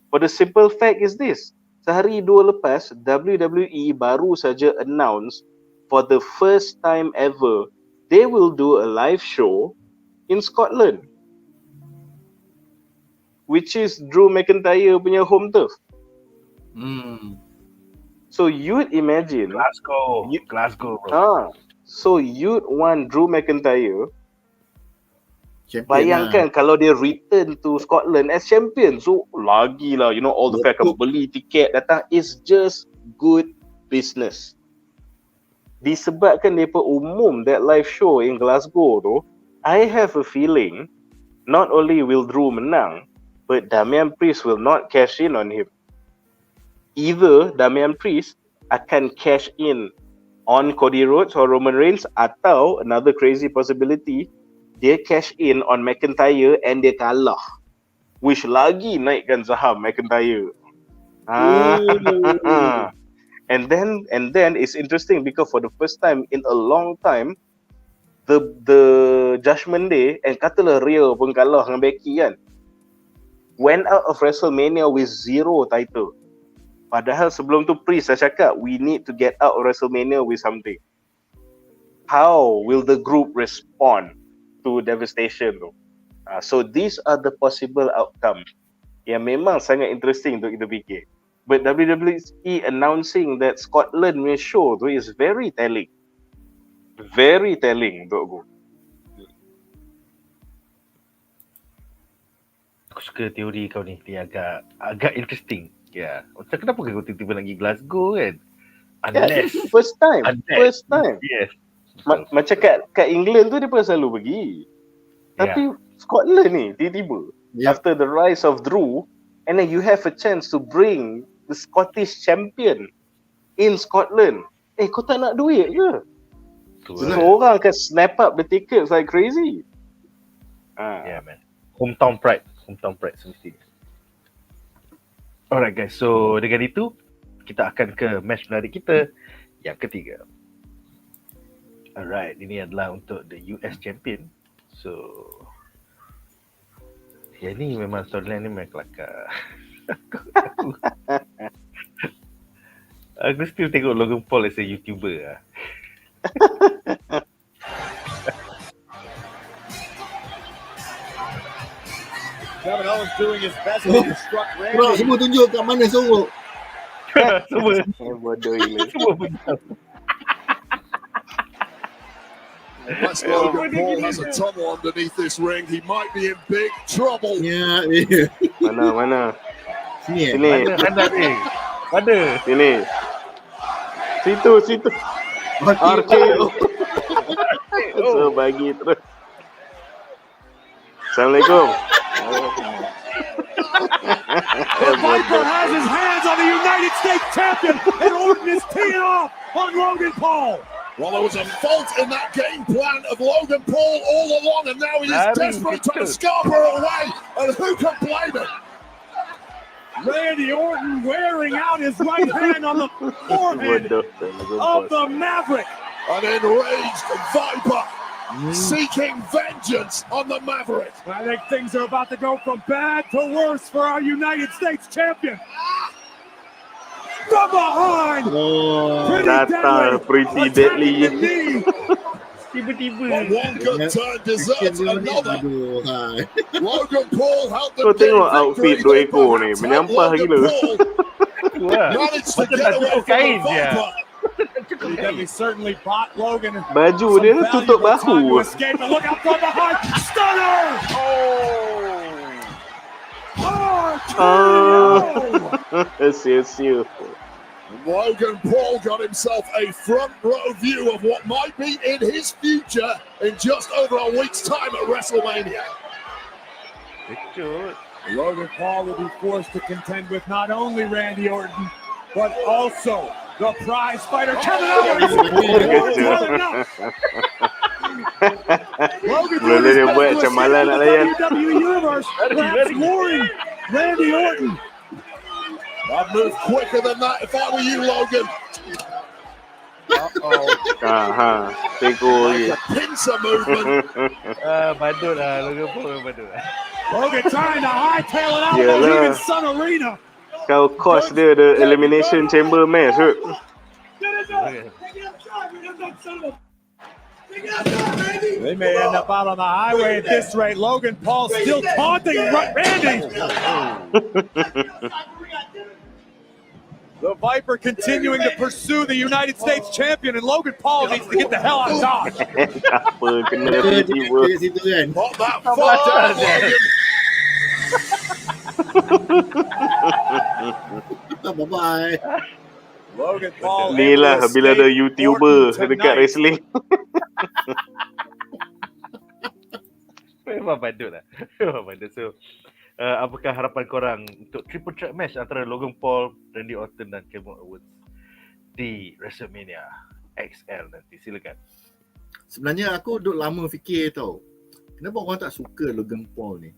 For the simple fact is this. Sehari dua lepas, WWE baru saja announce for the first time ever they will do a live show in Scotland, which is Drew McIntyre punya home turf. So you'd imagine Glasgow bro. So you'd want Drew McIntyre, Champion bayangkan kalau dia return to Scotland as champion. So lagilah, you know, all the fact akan beli tiket datang is just good business. Disebabkan mereka umum that live show in Glasgow tu, I have a feeling not only will Drew menang, but Damian Priest will not cash in on him. Either Damian Priest akan cash in on Cody Rhodes or Roman Reigns, atau another crazy possibility, dia cash in on McIntyre and dia kalah, which lagi naikkan saham McIntyre. And then it's interesting because for the first time in a long time, the Judgment Day, and katalah Rhea pun kalah dengan Becky kan, went out of WrestleMania with 0 title. Padahal sebelum tu Priest dah cakap we need to get out of WrestleMania with something. How will the group respond to devastation tu? So these are the possible outcomes yang memang sangat interesting untuk kita fikir. But WWE announcing that Scotland punya show tu is very telling. Very telling untuk aku. Aku suka teori kau ni. Dia agak interesting. Ya. Macam kenapa kau tiba-tiba nak pergi Glasgow kan? Unless First time. Yes. Macam kat England tu dia pun selalu pergi. Tapi Scotland ni tiba-tiba after the rise of Drew, and then you have a chance to bring the Scottish champion in Scotland. Kau tak nak duit ke? So orang akan snap up the tickets like crazy. Yeah man. Hometown pride semestinya. Alright guys, so dengan itu kita akan ke match menarik kita yang ketiga. Alright, ini adalah untuk the US Champion. So yang ni memang storyline ni memang kelakar. Aku still tengok Logan Paul as a YouTuber lah. Kevin Owens doing his best to construct Bro, Randy. semua tunjuk kat mana sorok. Semua Bodoh ini. semua benar. Unless Logan Paul has a tunnel underneath this ring, he might be in big trouble. Ya, Mana? Sini Sini. Mana ni? Mana? Sini. Situ. RKO. So bagi terus. Assalamualaikum. The Viper has his hands on the United States champion, and Orton is teeing off on Logan Paul. Well, there was a fault in that game plan of Logan Paul all along, and now he is desperate trying to Scarborough away, and who can blame him? Randy Orton wearing out his right hand on the forehead of the Maverick. An enraged Viper seeking vengeance on the Maverick. I think things are about to go from bad to worse for our United States champion. From behind, pretty deadly. Tiba-tiba. One good turn deserves another. Logan Paul held the Kau tengok outfit dua ekor ni, menyampah gila. Managed to get away from the Viper. He certainly bought Logan. Baju dia tutup bahu. Look out from behind. Stunner! Sia-sia. Logan Paul got himself a front row view of what might be in his future in just over a week's time at WrestleMania. Logan Paul will be forced to contend with not only Randy Orton, but also The prize fighter, Kevin Owens. Logan Boleh doing his dia best buat to macam escape malas from nak the layan. WWE Universe, perhaps luring Randy Orton. I'd move quicker than that if I were you, Logan. Teko lagi. Pincer movement. Badut lah, Logan Paul badut lah. Logan trying to hightail it out of Yalah. Mohegan Sun Arena. Kau cost dia the elimination chamber match tu. They may end up out on the highway at this rate. Logan Paul still taunting Randy. The Viper continuing to pursue the United States champion, and Logan Paul needs to get the hell out of Dodge. Apa kena tiba-tiba. Kat situ kan. Not that far, Logan. Bye-bye. Logan Paul. Ni lah able to bila ada escape YouTuber Orton dekat tonight. wrestling. Memang badut lah. Memang badut. So, apakah harapan korang untuk triple threat match antara Logan Paul, Randy Orton dan Kevin Owens di WrestleMania XL nanti? Silakan. Sebenarnya aku duk lama fikir tau, kenapa orang tak suka Logan Paul ni.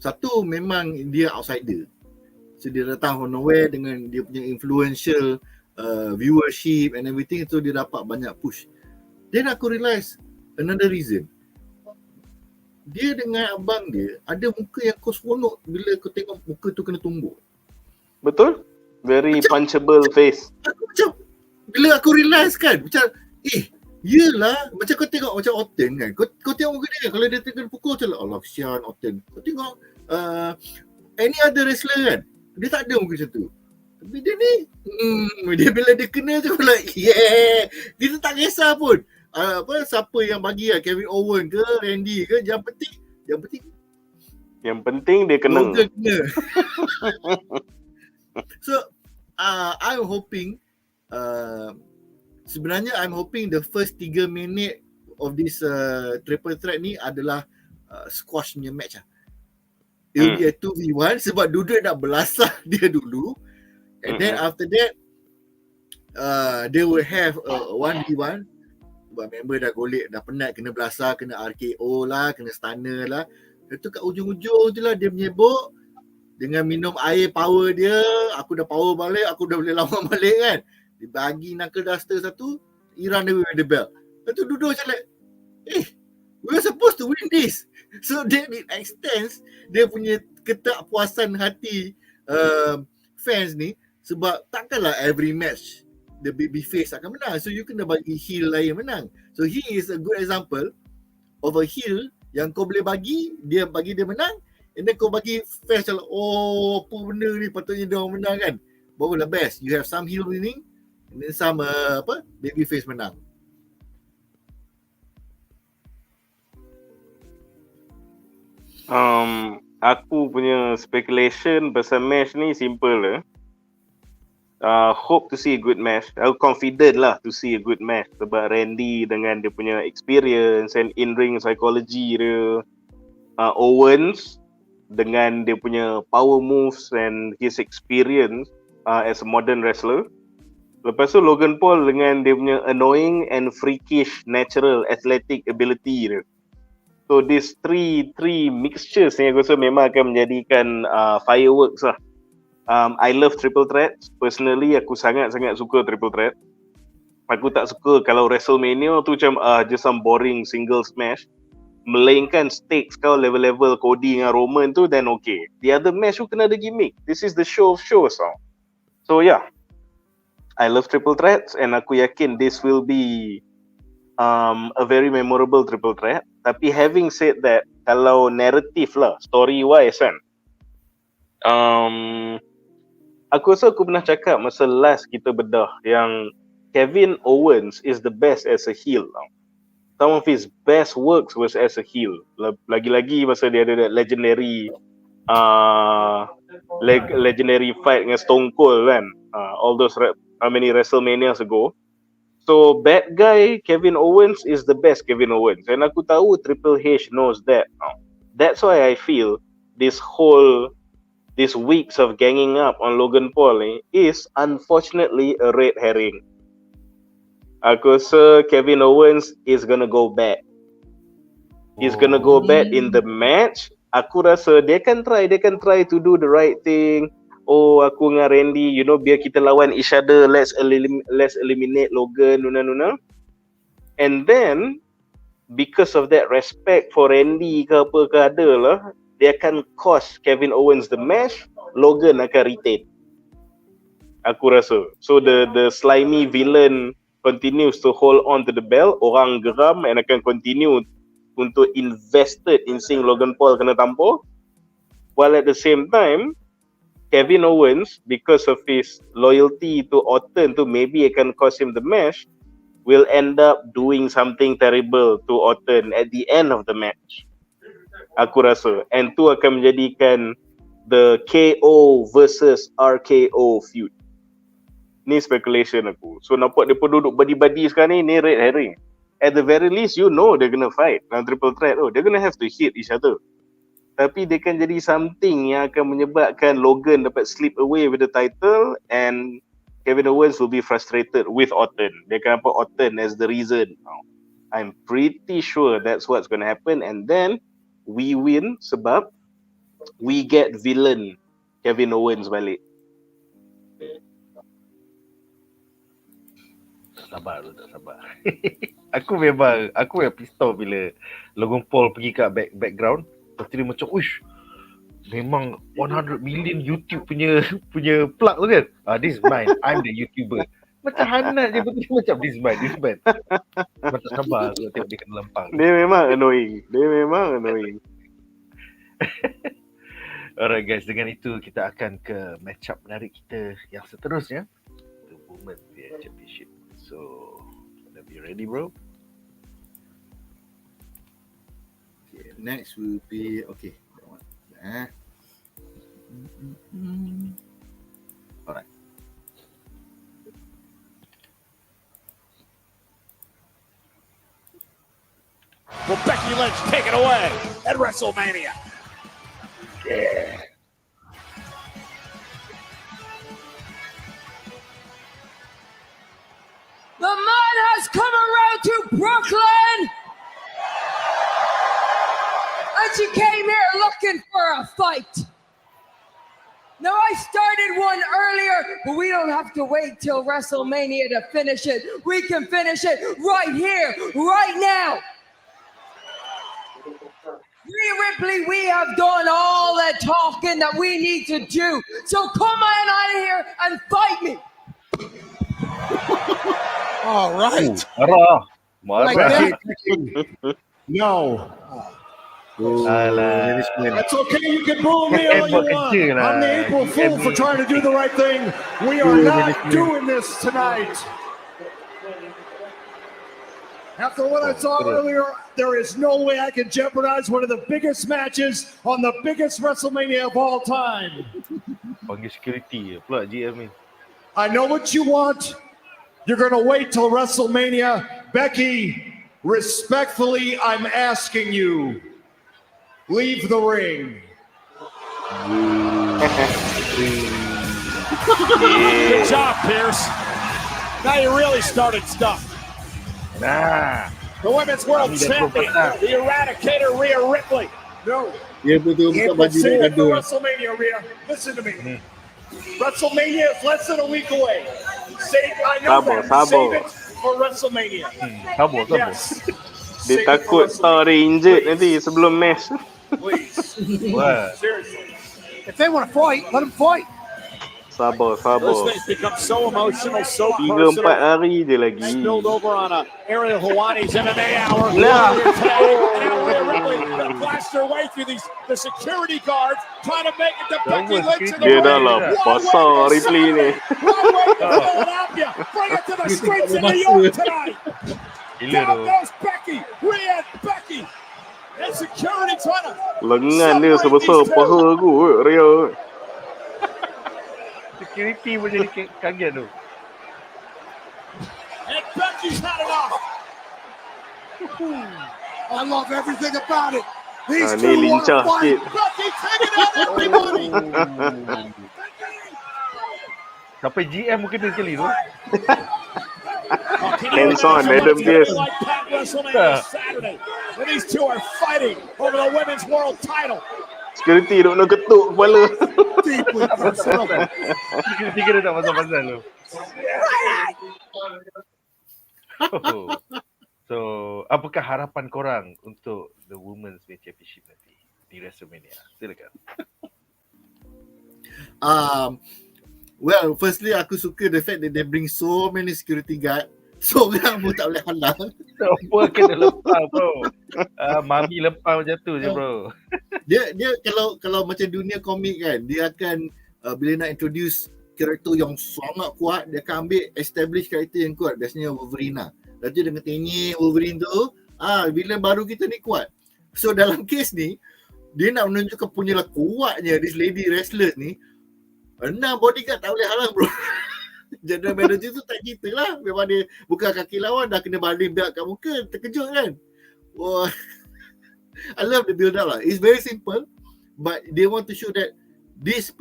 Satu, memang dia outsider. So dia datang from nowhere dengan dia punya influential viewership and everything, so dia dapat banyak push. Then aku realise another reason. Dia dengan abang dia ada muka yang kau seronok bila kau tengok muka tu kena tumbuk. Betul? Very punchable face. Aku macam, bila aku realise kan, macam yelah, macam kau tengok macam Orton kan, kau tengok muka dia kan, kalau dia tengok pukul macam Allah kesian Orton. Kau tengok any other wrestler kan, dia tak ada muka macam tu. Tapi dia ni, dia bila dia kena tu like, yeah, dia tak kisah pun. Siapa yang bagi lah, Kevin Owens ke, Randy ke, yang penting dia kena. Logan kena. So, I'm hoping, sebenarnya I'm hoping the first 3 minit of this triple threat ni adalah squash punya match lah. It will be a 2v1 sebab dua-dua nak belasah dia dulu, and then after that they will have a 1v1 sebab member dah golek, dah penat kena belasah, kena RKO lah, kena stunner lah. Lepas tu kat ujung-ujung tu lah dia menyebuk dengan minum air power dia, aku dah power balik, aku dah boleh lawan balik kan. Dia bagi knuckle duster satu, he run away with the belt. Lepas tu duduk macam like, we were supposed to win this. So then it extends dia punya ketakpuasan hati fans ni, sebab takkanlah every match the baby face akan menang. So you kena bagi heel lain menang. So he is a good example of a heel yang kau boleh bagi dia menang, and then kau bagi fans macam, oh apa benda ni, patutnya dia orang menang kan. Barulah best. You have some heel winning and then some baby face menang. Aku punya speculation pasal match ni simple lah. Hope to see a good match. Aku confident lah to see a good match sebab Randy dengan dia punya experience and in-ring psychology dia, Owens dengan dia punya power moves and his experience as a modern wrestler. Lepas tu Logan Paul dengan dia punya annoying and freakish natural athletic ability dia. So these three mixtures ni aku rasa memang akan menjadikan fireworks lah. I love triple threats. Personally, aku sangat-sangat suka triple threat. Aku tak suka kalau WrestleMania tu macam just some boring single smash. Melainkan stakes kau level-level Cody dengan Roman tu, then okay. The other match tu kena ada gimmick. This is the show of shows. So yeah, I love triple threats and aku yakin this will be a very memorable triple threat. Tapi having said that, kalau narrative lah, story-wise kan, aku rasa aku pernah cakap masa last kita bedah yang Kevin Owens is the best as a heel. Some of his best works was as a heel. Lagi-lagi masa dia ada that legendary fight dengan Stone Cold kan. All those how many WrestleManias ago. So bad guy Kevin Owens is the best Kevin Owens. And aku tahu Triple H knows that. That's why I feel this whole these weeks of ganging up on Logan Paul ni is unfortunately a red herring. Aku rasa Kevin Owens is gonna go back. He's gonna go back in the match. Aku rasa dia can try to do the right thing. Oh, aku dengan Randy, biar kita lawan each other. Let's eliminate Logan, nuna. And then, because of that respect for Randy ke apa ke ada lah, dia akan cost Kevin Owens the match. Logan akan retain. Aku rasa. So the slimy villain continues to hold on to the belt. Orang geram and akan continue untuk invested in seeing Logan Paul kena tampar. While at the same time, Kevin Owens, because of his loyalty to Orton tu, maybe akan cost him the match, will end up doing something terrible to Orton at the end of the match. Aku rasa. And tu akan menjadikan the KO versus RKO feud. Ni speculation aku. So nampak dia pun duduk buddy-buddy sekarang ni red herring. At the very least, they're gonna fight dalam triple threat. They're gonna have to hit each other. Tapi dia kan jadi something yang akan menyebabkan Logan dapat slip away with the title and Kevin Owens will be frustrated with Orton. Dia akan nampak Orton as the reason. I'm pretty sure that's what's gonna happen, and then we win sebab we get villain Kevin Owens balik. Tak sabar. Aku memang pissed off bila Logan Paul pergi kat background. Lepas tu dia macam, uish, memang 100 million YouTube punya plug tu kan. This is mine, I'm the YouTuber. Macam hanat je betul, macam this is mine. Macam sabar aku tengok dia kena lempang. Dia memang annoying. Alright guys, dengan itu kita akan ke match up menarik kita yang seterusnya, the Women's Championship. So, wanna be ready, bro? Okay, next will be that one. Alright. Will Becky Lynch take it away at WrestleMania? Yeah. The man has come around to Brooklyn, and she came here looking for a fight. Now, I started one earlier, but we don't have to wait till WrestleMania to finish it. We can finish it right here, right now. Rhea Ripley, we have done all the talking that we need to do. So come on out of here and fight me. All right. Marah. No. Alah. That's okay. You can boo me all you want. I'm the April Fool for trying to do the right thing. We are not doing this tonight. After what I saw earlier, there is no way I can jeopardize one of the biggest matches on the biggest WrestleMania of all time. Panggil security pula GM ni. I know what you want. You're going to wait till WrestleMania. Becky, respectfully, I'm asking you, leave the ring. Good job, Pierce. Now you really started stuff. Nah. The Women's World Champion, the Eradicator, Rhea Ripley. No. Dia betul buka baju Save dia it for gaduh. WrestleMania, Rhea. Listen to me. WrestleMania is less than a week away. I know that. Save it for WrestleMania. Sabar. Yes. Dia takut Star dia injured nanti sebelum match. Please. Wah. Seriously. If they want to fight, let them fight. Sabar. Those things become so emotional, so 3-4 personal. hari je lagi. Spilled over on a Ariel Hawani's MMA hour. Nah. Now Rhea Ripley blast her way through the security guards, trying to make it to Becky Lynch in the Dia ring. dah lah pasal Ripley ni. One way to Philadelphia. Bring it to the streets of New York tonight. Down goes Becky. Rhea Becky. And security trying to Lengan dia sebesar separate paha these two. aku, Ria. Security pun jadi kaget tu. And Becky's had it off. I love everything about it. These Ni two want to lincah fight. sikit. Becky taking out everybody. Sampai GM mungkin dia sekali tu. Hands on, Adam Pearce. Like Pat WrestleMania Saturday, when these two are fighting over the women's world title. Security duk nak ketuk kepala. Tiga dia tak pasal-pasal tu. So, apakah harapan korang untuk the Women's Championship nanti di WrestleMania? Silakan. Well, firstly aku suka the fact that they bring so many security guard. Seorang pun tak boleh halang. Apa kena lepas bro. Mami lepas macam tu je bro. Dia kalau macam dunia komik kan, dia akan bila nak introduce karakter yang sangat kuat, dia akan ambil establish karakter yang kuat. Biasanya Wolverine lah. Lepas tu dia kena tengok Wolverine tu, villain baru kita ni kuat. So dalam kes ni, dia nak menunjukkan punya kuatnya this lady wrestler ni. 6 bodyguard tak boleh halang bro. General manager tu tak cerita lah. Memang dia buka kaki lawan dah kena baling belt kat muka. Terkejut kan. Wah. I love the build up lah. It's very simple. But they want to show that this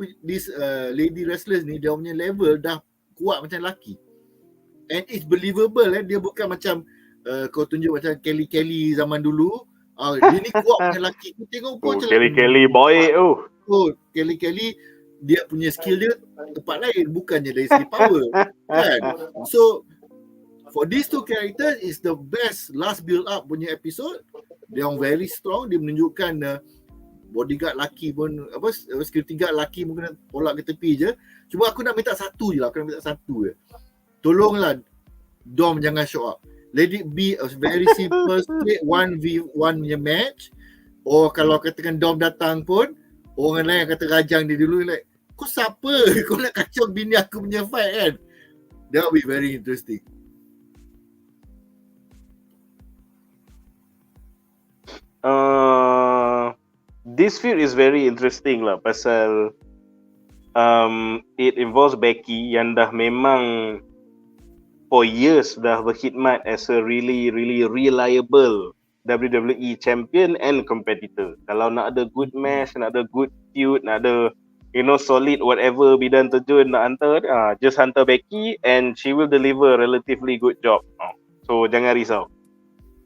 lady wrestlers ni, dia punya level dah kuat macam lelaki. And it's believable. Dia bukan macam kau tunjuk macam Kelly zaman dulu. Dia ni kuat macam lelaki. Kau tengok pun macam Kelly boy Kelly dia punya skill dia tempat lain, bukannya dari segi power kan. So for these two characters is the best last build up punya episode. Dia orang very strong. Dia menunjukkan bodyguard laki pun security guard laki mungkin tolak ke tepi je. Cuma aku nak minta satu je lah. Tolonglah Dom jangan show up. Let it be a very simple straight 1v1 punya match. Or kalau katakan Dom datang pun, orang lain kata rajang dia dulu, like, kau siapa? Kau nak kacau bini aku punya fight kan? That will be very interesting. This feud is very interesting lah pasal it involves Becky yang dah memang for years dah berkhidmat as a really reliable WWE champion and competitor. Kalau nak ada good match, nak ada good feud, nak ada solid whatever bidang terjun nak hantar, just hantar Becky and she will deliver a relatively good job. So jangan risau.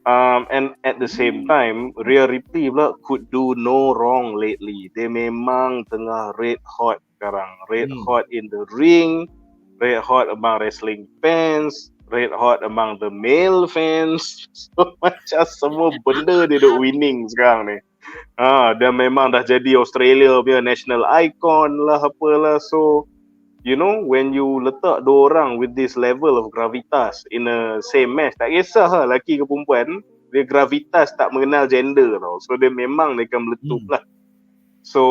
And at the same time, Rhea Ripley pula could do no wrong lately. Dia memang tengah red hot sekarang. Red hot in the ring, red hot among wrestling fans, red hot among the male fans. So macam semua benda dia duk winning sekarang ni. Dia memang dah jadi Australia punya national icon lah apalah. So when you letak dua orang with this level of gravitas in a same match, tak kisah lah lelaki ke perempuan, dia gravitas tak mengenal gender tau. So dia memang dia akan meletup lah. So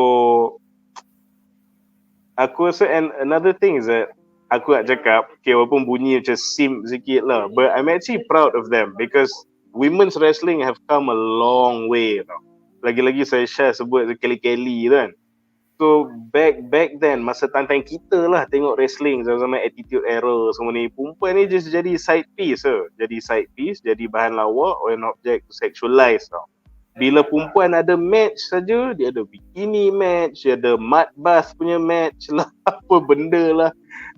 aku rasa, and another thing is that aku nak cakap, walaupun bunyi macam simp sikit lah, but I'm actually proud of them because women's wrestling have come a long way tau. Lagi-lagi saya share sebut Kelly tu kan. So back then, masa time kita lah tengok wrestling zaman-zaman Attitude Era semua ni, perempuan ni just jadi side piece jadi side piece, jadi bahan lawak or an object to sexualize tau. Bila perempuan ada match saja, dia ada bikini match, dia ada mud bath punya match lah, apa benda lah.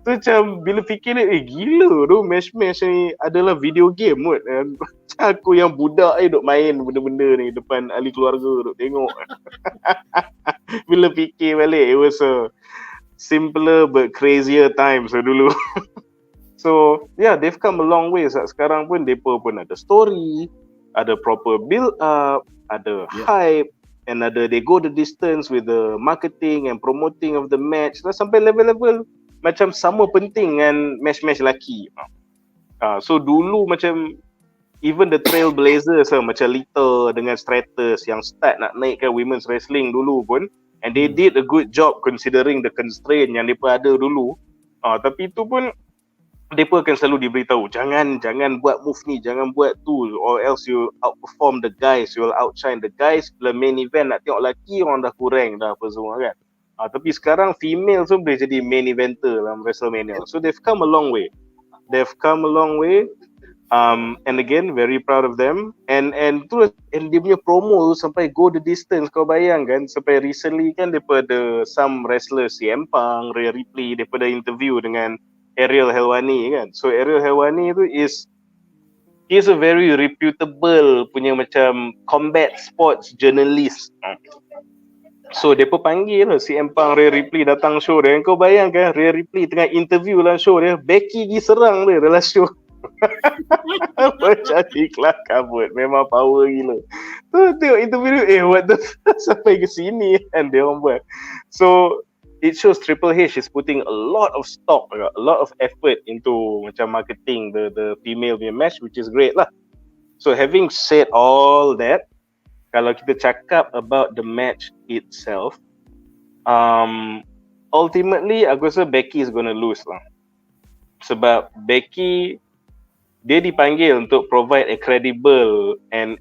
Tu macam bila fikir ni, gila tu match-match ni adalah video game kot. Macam aku yang budak duk main benda-benda ni depan ahli keluarga duk tengok. Bila fikir balik, it was a simpler but crazier times dulu. So yeah, they've come a long way. Sekarang pun mereka pun ada story, ada proper build up, ada hype, and ada they go the distance with the marketing and promoting of the match lah, sampai level-level macam sama penting dengan match-match lelaki. So dulu macam even the trailblazers macam Lita dengan Stratus yang start nak naikkan women's wrestling dulu pun, and they did a good job considering the constraint yang mereka ada dulu. Tapi itu pun mereka akan selalu diberitahu, jangan buat move ni, jangan buat tu, or else you outperform the guys, you will outshine the guys. Bila main event nak tengok lelaki, orang dah kurang dah apa semua kan. Tapi sekarang female tu boleh jadi main eventer dalam WrestleMania. So they've come a long way. And again, very proud of them. And terus and dia punya promo tu sampai go the distance. Kau bayang kan, sampai recently kan daripada some wrestlers CM Punk, Rhea Ripley, daripada interview dengan Ariel Helwani kan. So Ariel Helwani tu he is a very reputable punya macam combat sports journalist. So dia pun panggil lah CM Punk, Rhea Ripley datang show dia. Kau bayangkan Rhea Ripley tengah interview dalam show dia, Becky pergi serang dia dalam show. Macam iklan kabut. Memang power gila. Tu tengok interview dia, what the fuck, sampai ke sini kan dia orang buat. So it shows Triple H is putting a lot of stock, a lot of effort into macam marketing the female match, which is great lah. So having said all that, kalau kita cakap about the match itself, ultimately aku rasa Becky is gonna lose lah. Sebab Becky dia dipanggil untuk provide a credible and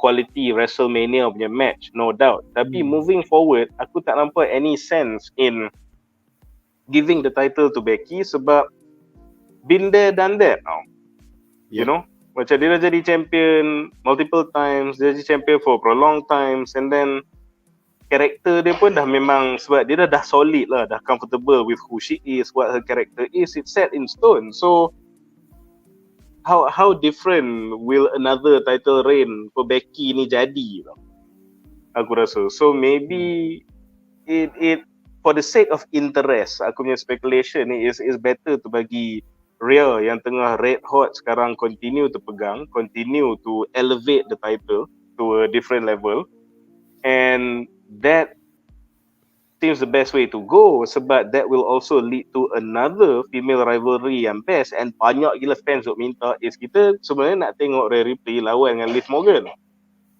quality WrestleMania punya match, no doubt. Tapi moving forward, aku tak nampak any sense in giving the title to Becky sebab been there, done that now. You know, macam dia dah jadi champion multiple times, dia jadi champion for prolonged times, and then karakter dia pun dah memang, sebab dia dah solid lah, dah comfortable with who she is, what her character is, it's set in stone. So how different will another title reign for Becky ni jadi tau, aku rasa. So maybe it for the sake of interest, aku punya speculation ni is better to bagi Rhea yang tengah red hot sekarang continue to pegang, continue to elevate the title to a different level, and that seems the best way to go sebab that will also lead to another female rivalry yang best, and banyak gila fans duk minta is kita sebenarnya nak tengok Rhea Ripley lawan dengan Liv Morgan.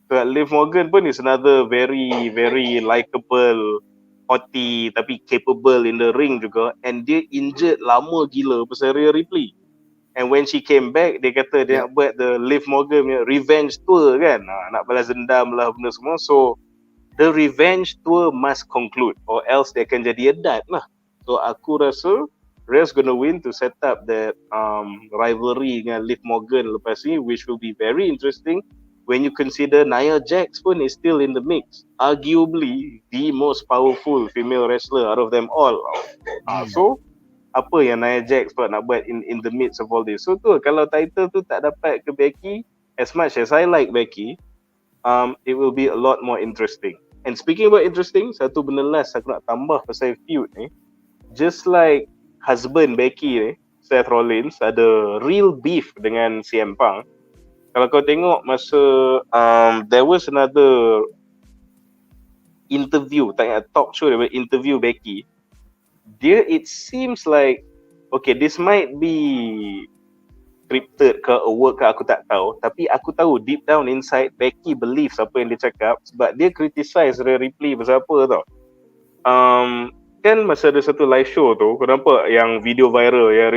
So Liv Morgan pun is another very very likeable, haughty tapi capable in the ring juga, and dia injured lama gila pasal Rhea Ripley. And when she came back, dia kata dia nak buat the Liv Morgan punya revenge tour kan, nak balas dendam lah benda semua. So the revenge tour must conclude or else dia akan jadi edat lah. So aku rasa Rhea's gonna win to set up that rivalry dengan Liv Morgan lepas ni, which will be very interesting when you consider Nia Jax pun is still in the mix, arguably the most powerful female wrestler out of them all. So apa yang Nia Jax nak buat in the midst of all this. So tu kalau title tu tak dapat ke Becky, as much as I like Becky, it will be a lot more interesting. And speaking about interesting, satu benda last aku nak tambah pasal feud ni, just like husband Becky ni, Seth Rollins ada real beef dengan CM Punk. Kalau kau tengok masa there was another interview, talk show daripada interview Becky, dia it seems like okay, this might be scripted ke a work ke aku tak tahu, tapi aku tahu deep down inside Becky believes apa yang dia cakap sebab dia criticize Rhea Ripley pasal apa tau. Kan masa ada satu live show tu, kau nampak yang video viral yang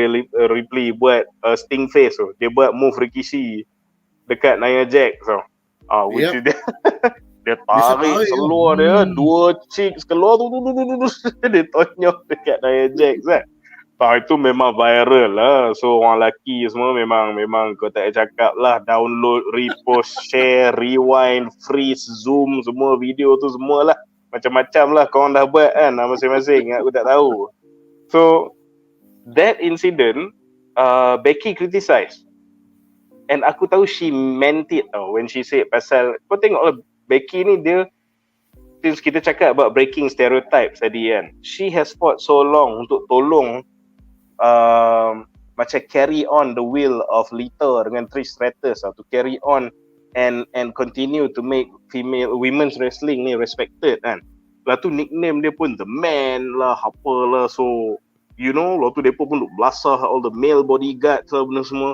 Ripley buat sting face tu, dia buat move Rikishi dekat Nia Jax tau. Which dia dia tarik seluar dia, dua cheeks keluar tu dia tonyok dekat Nia Jax kan. Itu memang viral lah. So orang lelaki semua memang kau tak cakap lah, download, repost, share, rewind, freeze, zoom, semua video tu semua lah. Macam-macam lah korang dah buat kan masing-masing, aku tak tahu. So that incident, Becky criticise, and aku tahu she meant it tau when she said pasal, kau tengok lah Becky ni dia, since kita cakap about breaking stereotypes tadi kan, she has fought so long untuk tolong macam carry on the will of Lita dengan Trish Stratus to carry on and continue to make women's wrestling ni respected kan. Lepas tu nickname dia pun The Man lah, apalah. So you know, lepas tu dia pun duk belasah all the male bodyguards lah benda semua.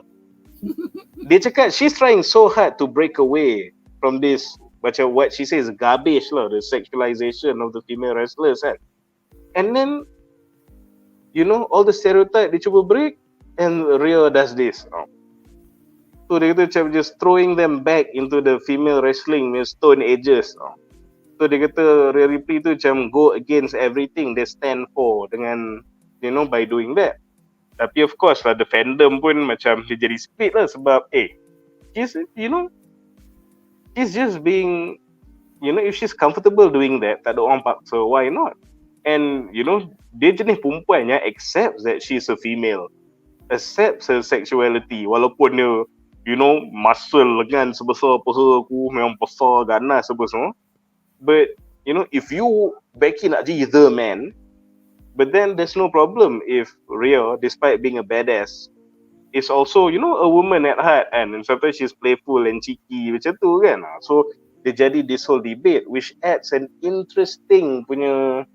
Dia cakap she's trying so hard to break away from this, macam what she says garbage lah, the sexualization of the female wrestlers kan. And then you know, all the stereotype dia cuba break, and Rhea does this. So dia kata macam just throwing them back into the female wrestling stone ages. So dia kata Rhea Ripley tu macam go against everything they stand for dengan, you know, by doing that. Tapi of course lah, the fandom pun macam dia jadi split lah sebab she's just being, if she's comfortable doing that, tak ada orang paksa, why not? And dia jenis perempuan yang accepts that she's a female, accepts her sexuality, walaupun dia muscle lengan sebesar paha aku, memang besar ganas apa semua. But if you Becky nak jadi the man, but then there's no problem if Rhea, despite being a badass, is also a woman at heart, and sometimes she's playful and cheeky macam tu kan. So dia jadi this whole debate, which adds an interesting punya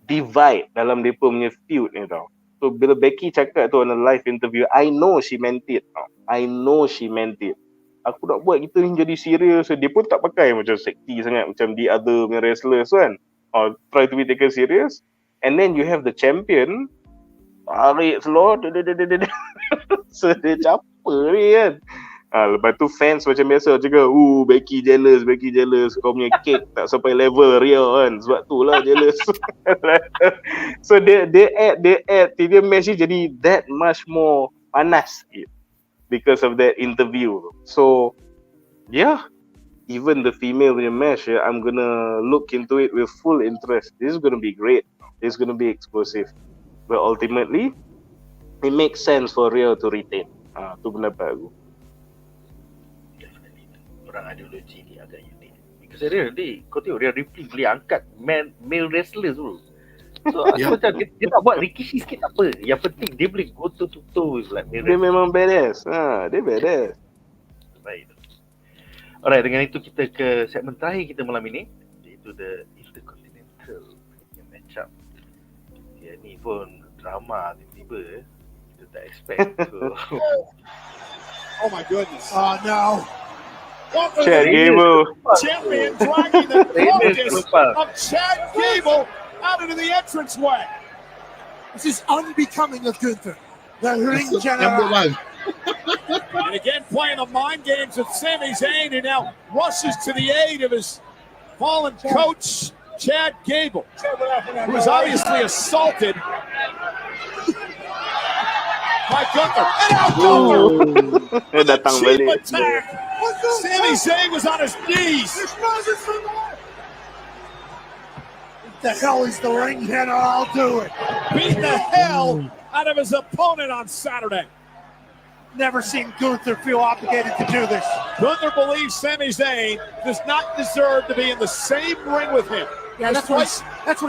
divide dalam mereka punya feud ni tau. So bila Becky cakap tu on a live interview, I know she meant it tau. I know she meant it. Aku nak buat kita ni jadi serius. So, dia pun tak pakai macam seksi sangat macam the other wrestlers kan, or try to be taken serious. And then you have the champion tarik slow. So dia capa ni kan. Lepas tu fans macam biasa cakap, Becky jealous, kau punya cake tak sampai level Rhea kan, sebab tu lah jealous. So dia add dia match ni jadi that much more panas because of that interview. So yeah, even the female punya match, I'm gonna look into it with full interest. This is gonna be great. This is gonna be explosive. But ultimately, it makes sense for Rhea to retain. Tu pendapat aku. Definitely. Orang ideologi ni agak unik. Because Rhea ni, kau tengok Rhea Ripley boleh angkat male wrestlers dulu. So aku macam dia tak buat Rikishi sikit tak apa. Yang penting dia boleh go to with like male Dia memang badass. Dia badass. Right. Alright, dengan itu kita ke segmen terakhir kita malam ini, iaitu the Intercontinental matchup. Ya, ni pun drama tiba-tiba kita tak expect. So. Oh my goodness. Oh no. Chad Gable. Champion dragging the focus of Chad Gable out into the entranceway. This is unbecoming of Gunther, the ring general. And again, playing the mind games with Sami Zayn, who now rushes to the aid of his fallen coach, Chad Gable, who was obviously assaulted by Gunther. And now Gunther! Datang Cheap balik. attack! Sami Zayn was on his knees. The hell is the ring general? I'll do it. Beat the hell out of his opponent on Saturday. Never seen Gunther feel obligated to do this. Gunther believes Sami Zayn does not deserve to be in the same ring with him. Yeah, that's what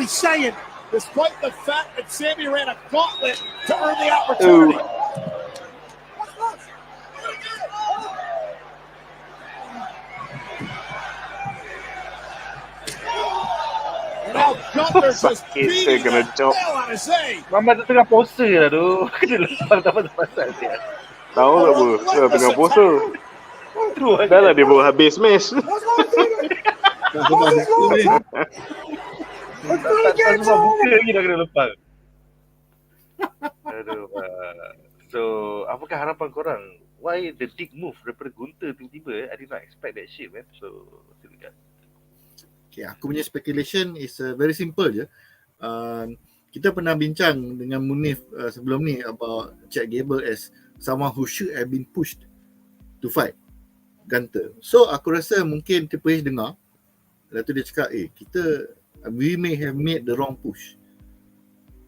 he's saying. Despite the fact that Sami ran a gauntlet to earn the opportunity. Now Gunther just beating the hell out of Zayn. Mama tu tengah pose lah tu. Kena lepas tak pasal dia. Tahu tak apa? Dia tengah puasa. Dah lah dia baru habis match. Tak semua buka lagi dah kena lepas. Aduh. So, apakah harapan korang? Why the dick move daripada Gunther tiba-tiba? I did not expect that shit, man. So, silakan. Okay, aku punya speculation is very simple je. Kita pernah bincang dengan Munif sebelum ni about Chad Gable as someone who should have been pushed to fight Gunther. So aku rasa mungkin Triple H dengar, lepas tu dia cakap, we may have made the wrong push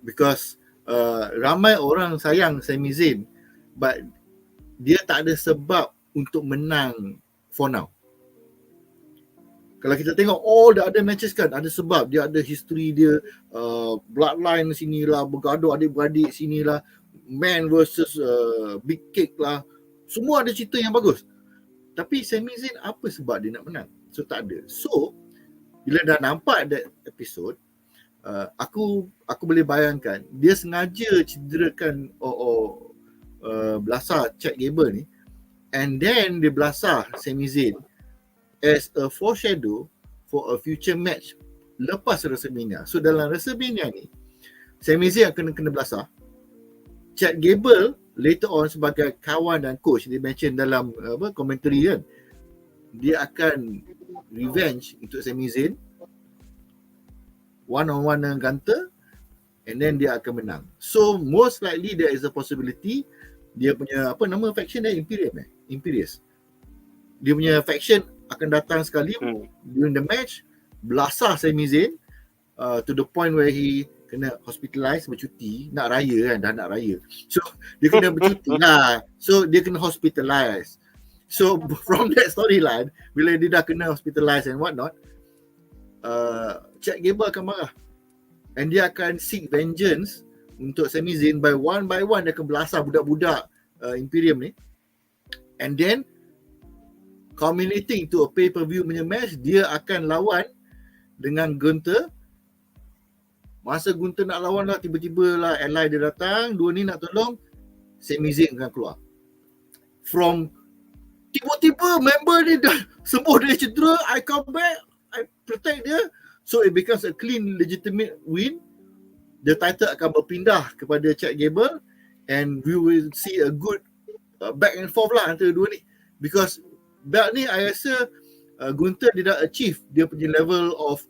because ramai orang sayang Sami Zayn, but dia tak ada sebab untuk menang for now. Kalau kita tengok all the other matches kan, ada sebab, dia ada history dia, bloodline sinilah, bergaduh adik-beradik sinilah, man versus big cake lah, semua ada cerita yang bagus. Tapi Sami Zayn apa sebab dia nak menang? So tak ada. So bila dah nampak that episode, aku boleh bayangkan dia sengaja cederakan belasah Chad Gable ni, and then dia belasah Sami Zayn as a foreshadow for a future match lepas WrestleMania. So dalam WrestleMania ni, Sami Zayn akan kena belasah. Chad Gable later on sebagai kawan dan coach, dia mention dalam commentary kan, dia akan revenge untuk Sami Zayn one on one dengan Gunther, and then dia akan menang. So most likely there is a possibility dia punya apa nama faction dia Imperius. Dia punya faction akan datang sekali during the match, belasah Sami Zayn to the point where he kena hospitalize, bercuti, nak raya kan, dah nak raya. So dia kena bercuti lah. So dia kena hospitalize. So from that storyline, bila dia dah kena hospitalize and what not, Chad Gable akan marah. And dia akan seek vengeance untuk Sami Zayn by one dia akan belasah budak-budak Imperium ni. And then culminating to a pay-per-view punya match, dia akan lawan dengan Gunther. Masa Gunther nak lawan lah, tiba-tiba lah ally dia datang, dua ni nak tolong, Sami Zayn akan keluar. From tiba-tiba member ni dah sembuh dari cedera, I come back, I protect dia. So it becomes a clean, legitimate win. The title akan berpindah kepada Chad Gable and we will see a good back and forth lah antara dua ni. Because belt ni I rasa Gunther dia dah achieve dia punya level of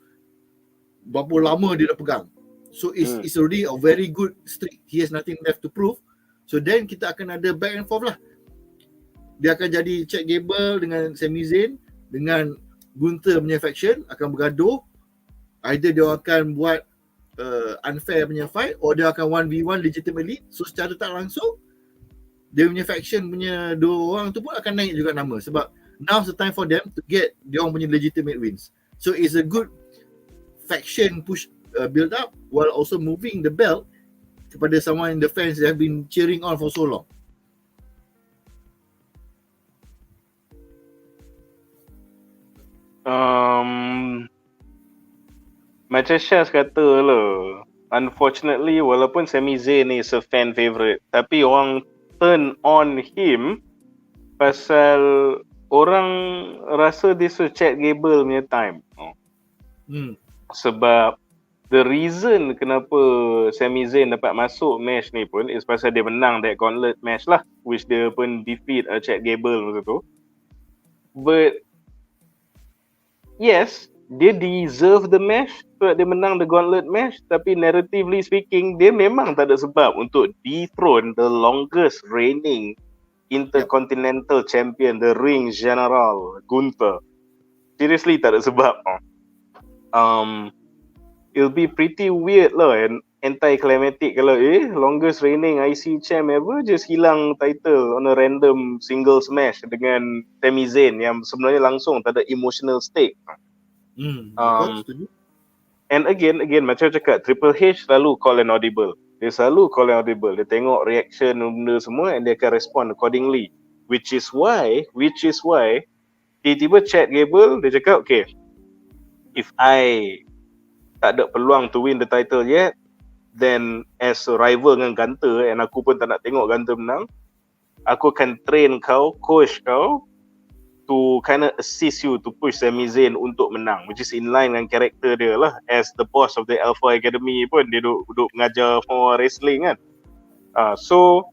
berapa lama dia dah pegang. So it's already a very good streak. He has nothing left to prove. So then kita akan ada back and forth lah. Dia akan jadi Chad Gable dengan Sami Zayn dengan Gunther punya faction akan bergaduh. Either dia akan buat unfair punya fight or dia akan 1v1 legitimately. So secara tak langsung dia punya faction punya dua orang tu pun akan naik juga nama sebab now's the time for them to get dia orang punya legitimate wins. So it's a good faction push build up while also moving the belt kepada someone in the fans that have been cheering on for so long. Macam Shaz kata lah, unfortunately walaupun Sami Zayn is a fan favourite, tapi orang turn on him pasal orang rasa this was Chad Gable punya time. Sebab the reason kenapa Sami Zayn dapat masuk match ni pun is pasal dia menang that gauntlet match lah, which dia pun defeat Chad Gable masa tu. But yes, dia deserve the match sebab dia menang the gauntlet match, tapi narratively speaking dia memang tak ada sebab untuk dethrone the longest reigning Intercontinental Champion, the Ring General Gunther. Seriously tak ada sebab. It'll be pretty weird lah and anticlimactic kalau longest reigning IC champ ever just hilang title on a random singles match dengan Sami Zayn yang sebenarnya langsung tak ada emotional stake. And again macam cakap, Triple H selalu call and audible. Dia selalu call and audible. Dia tengok reaction benda semua and dia akan respond accordingly. Which is why tiba-tiba Chad Gable dia cakap, okay, if I tak ada peluang to win the title yet, then as a rival dengan Gunther and aku pun tak nak tengok Gunther menang, aku akan train kau, coach kau to kind of assist you to push Sami Zayn untuk menang, which is in line dengan karakter dia lah as the boss of the Alpha Academy pun. Dia duduk mengajar for wrestling kan. So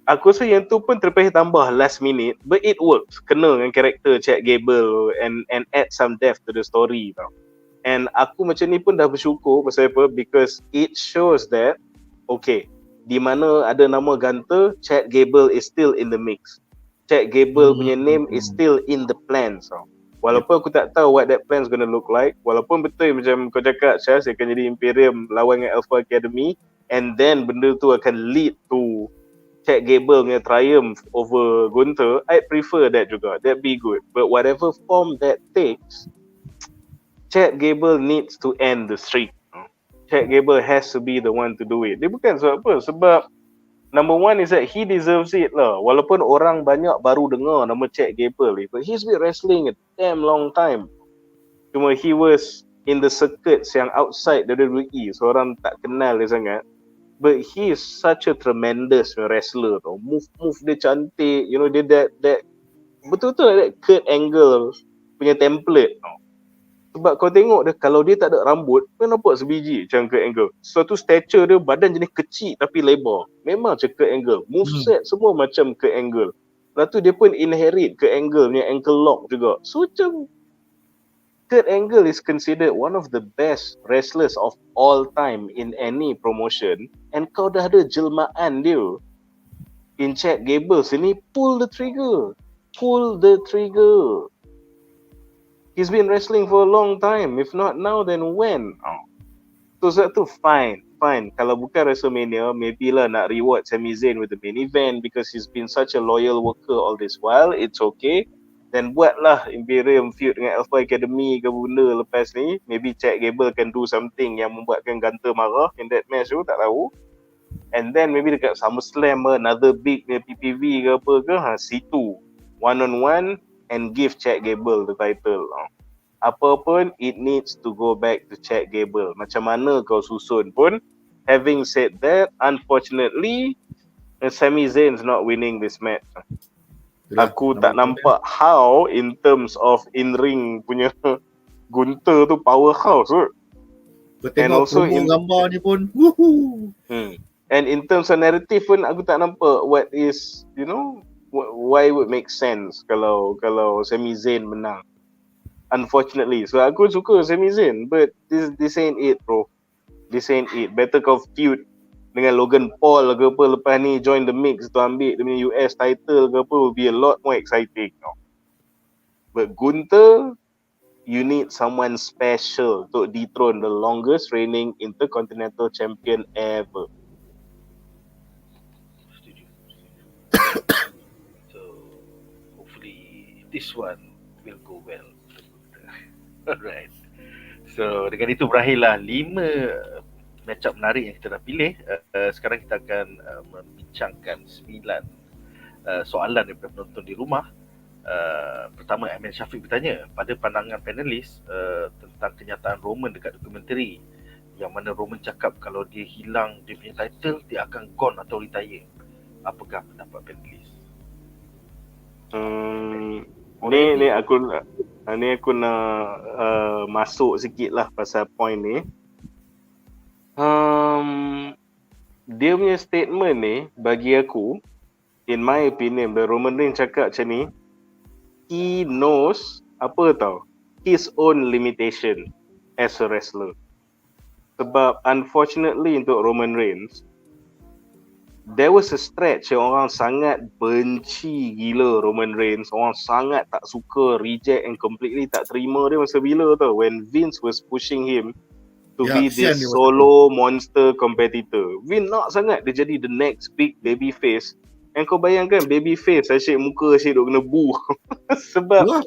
aku rasa yang tu pun terpilih tambah last minute, but it works, kena dengan karakter Chad Gable and add some depth to the story tau. And aku macam ni pun dah bersyukur pasal apa, because it shows that okay, di mana ada nama Gunther, Chad Gable is still in the mix. Chad Gable punya name is still in the plans. Walaupun aku tak tahu what that plan's gonna look like, walaupun betul macam kau cakap Shaz, akan jadi Imperium lawan dengan Alpha Academy, and then benda tu akan lead to Chad Gable punya triumph over Gunther, I prefer that juga. That'd be good. But whatever form that takes, Chad Gable needs to end the streak. Chad Gable has to be the one to do it. Dia bukan sebab apa, sebab number one is that he deserves it lah. Walaupun orang banyak baru dengar nama Chad Gable ni, but he's been wrestling a damn long time. Cuma he was in the circuits yang outside WWE, so orang tak kenal dia sangat. But he is such a tremendous wrestler tau. Move dia cantik, you know, dia that betul-betul that Kurt Angle punya template tau. Sebab kau tengok dia, kalau dia tak ada rambut, kau nampak sebiji macam Kurt Angle. Suatu stature dia, badan jenis kecil tapi lebar. Memang macam Kurt Angle. Moveset semua macam Kurt Angle. Lepas tu dia pun inherit Kurt Angle punya ankle lock juga. So macam Kurt Angle is considered one of the best wrestlers of all time in any promotion, and kau dah ada jelmaan dia in Chad Gable sini. Pull the trigger. He's been wrestling for a long time. If not now, then when? So sebab tu fine. Kalau bukan WrestleMania, maybe lah nak reward Sami Zayn with the main event because he's been such a loyal worker all this while. It's okay. Then buatlah Imperium feud dengan Alpha Academy ke benda lepas ni. Maybe Chad Gable can do something yang membuatkan Gunther marah in that match tu, tak tahu. And then maybe dekat SummerSlam another big PPV ke apa ke, situ one-on-one and give Chad Gable the title. Apa pun, it needs to go back to Chad Gable. Macam mana kau susun pun. Having said that, unfortunately, Sami Zayn's not winning this match. Aku tak nampak how in terms of in-ring punya Gunther tu powerhouse. And also gambar ni pun woohoo. And in terms of narrative pun aku tak nampak what is, why would make sense kalau Sami Zayn menang. Unfortunately. So aku suka Sami Zayn, but this ain't it, bro. This ain't it. Better kau feud dengan Logan Paul ke apa lepas ni, join the mix tu, ambil dia punya US title ke apa, will be a lot more exciting. But Gunther, you need someone special to dethrone the longest reigning Intercontinental Champion ever. So hopefully this one will go well. Alright. So dengan itu berakhirlah 5 matchup menarik yang kita dah pilih. Sekarang kita akan membincangkan 9 soalan daripada penonton di rumah. Pertama, Ahmed Syafiq bertanya, pada pandangan panelis tentang kenyataan Roman dekat dokumentari yang mana Roman cakap kalau dia hilang dia punya title, dia akan gone atau retire. Apakah pendapat panelis? Ni aku nak masuk sikit lah pasal point ni. Dia punya statement ni bagi aku, in my opinion, bila Roman Reigns cakap macam ni, he knows his own limitation as a wrestler. Sebab unfortunately untuk Roman Reigns, there was a stretch yang orang sangat benci gila Roman Reigns. Orang sangat tak suka, reject and completely tak terima dia masa bila tau, when Vince was pushing him to be this solo monster competitor. Vince nak sangat dia jadi the next big baby face. And kau bayangkan baby face asyik muka asyik duk kena boo. Sebab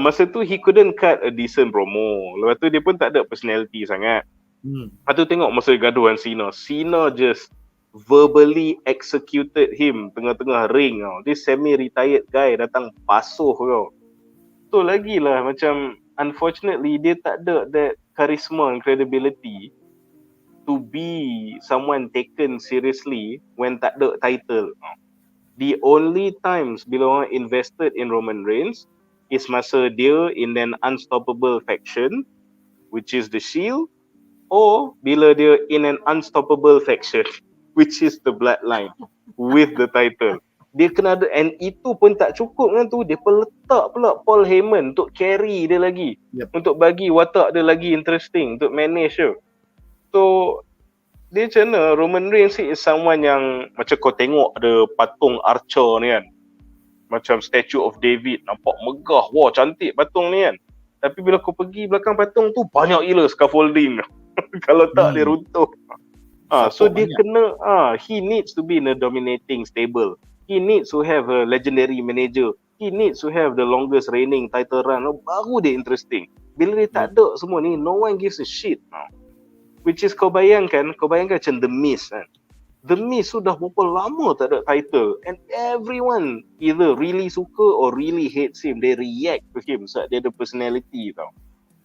masa tu he couldn't cut a decent promo. Lepas tu dia pun tak ada personality sangat. Lepas tu tengok masa gaduh dengan Cena just verbally executed him tengah-tengah ring tau. This semi-retired guy datang pasuh kau. Tu lagilah macam unfortunately dia tak ada that charisma and credibility to be someone taken seriously when tak ada title. The only times bila orang invested in Roman Reigns is masa dia in an unstoppable faction, which is the Shield, or bila dia in an unstoppable faction, which is the Bloodline, with the title. Dia kena ada, and itu pun tak cukup dengan tu, dia pun letak pula Paul Heyman untuk carry dia lagi, untuk bagi watak dia lagi interesting, untuk manage dia. So dia macam mana, Roman Reigns is someone yang macam kau tengok ada patung Archer ni kan, macam Statue of David, nampak megah, wah cantik patung ni kan. Tapi bila kau pergi belakang patung tu, banyak gila scaffolding. Kalau tak dia runtuh. So dia kena, he needs to be in a dominating stable. He needs to have a legendary manager. He needs to have the longest reigning title run. Baru dia interesting. Bila dia tak ada semua ni, no one gives a shit. Which is kau bayangkan macam The Miz kan. The Miz sudah berapa lama tak ada title, and everyone either really suka or really hates him. They react to him sebab dia ada personality tau.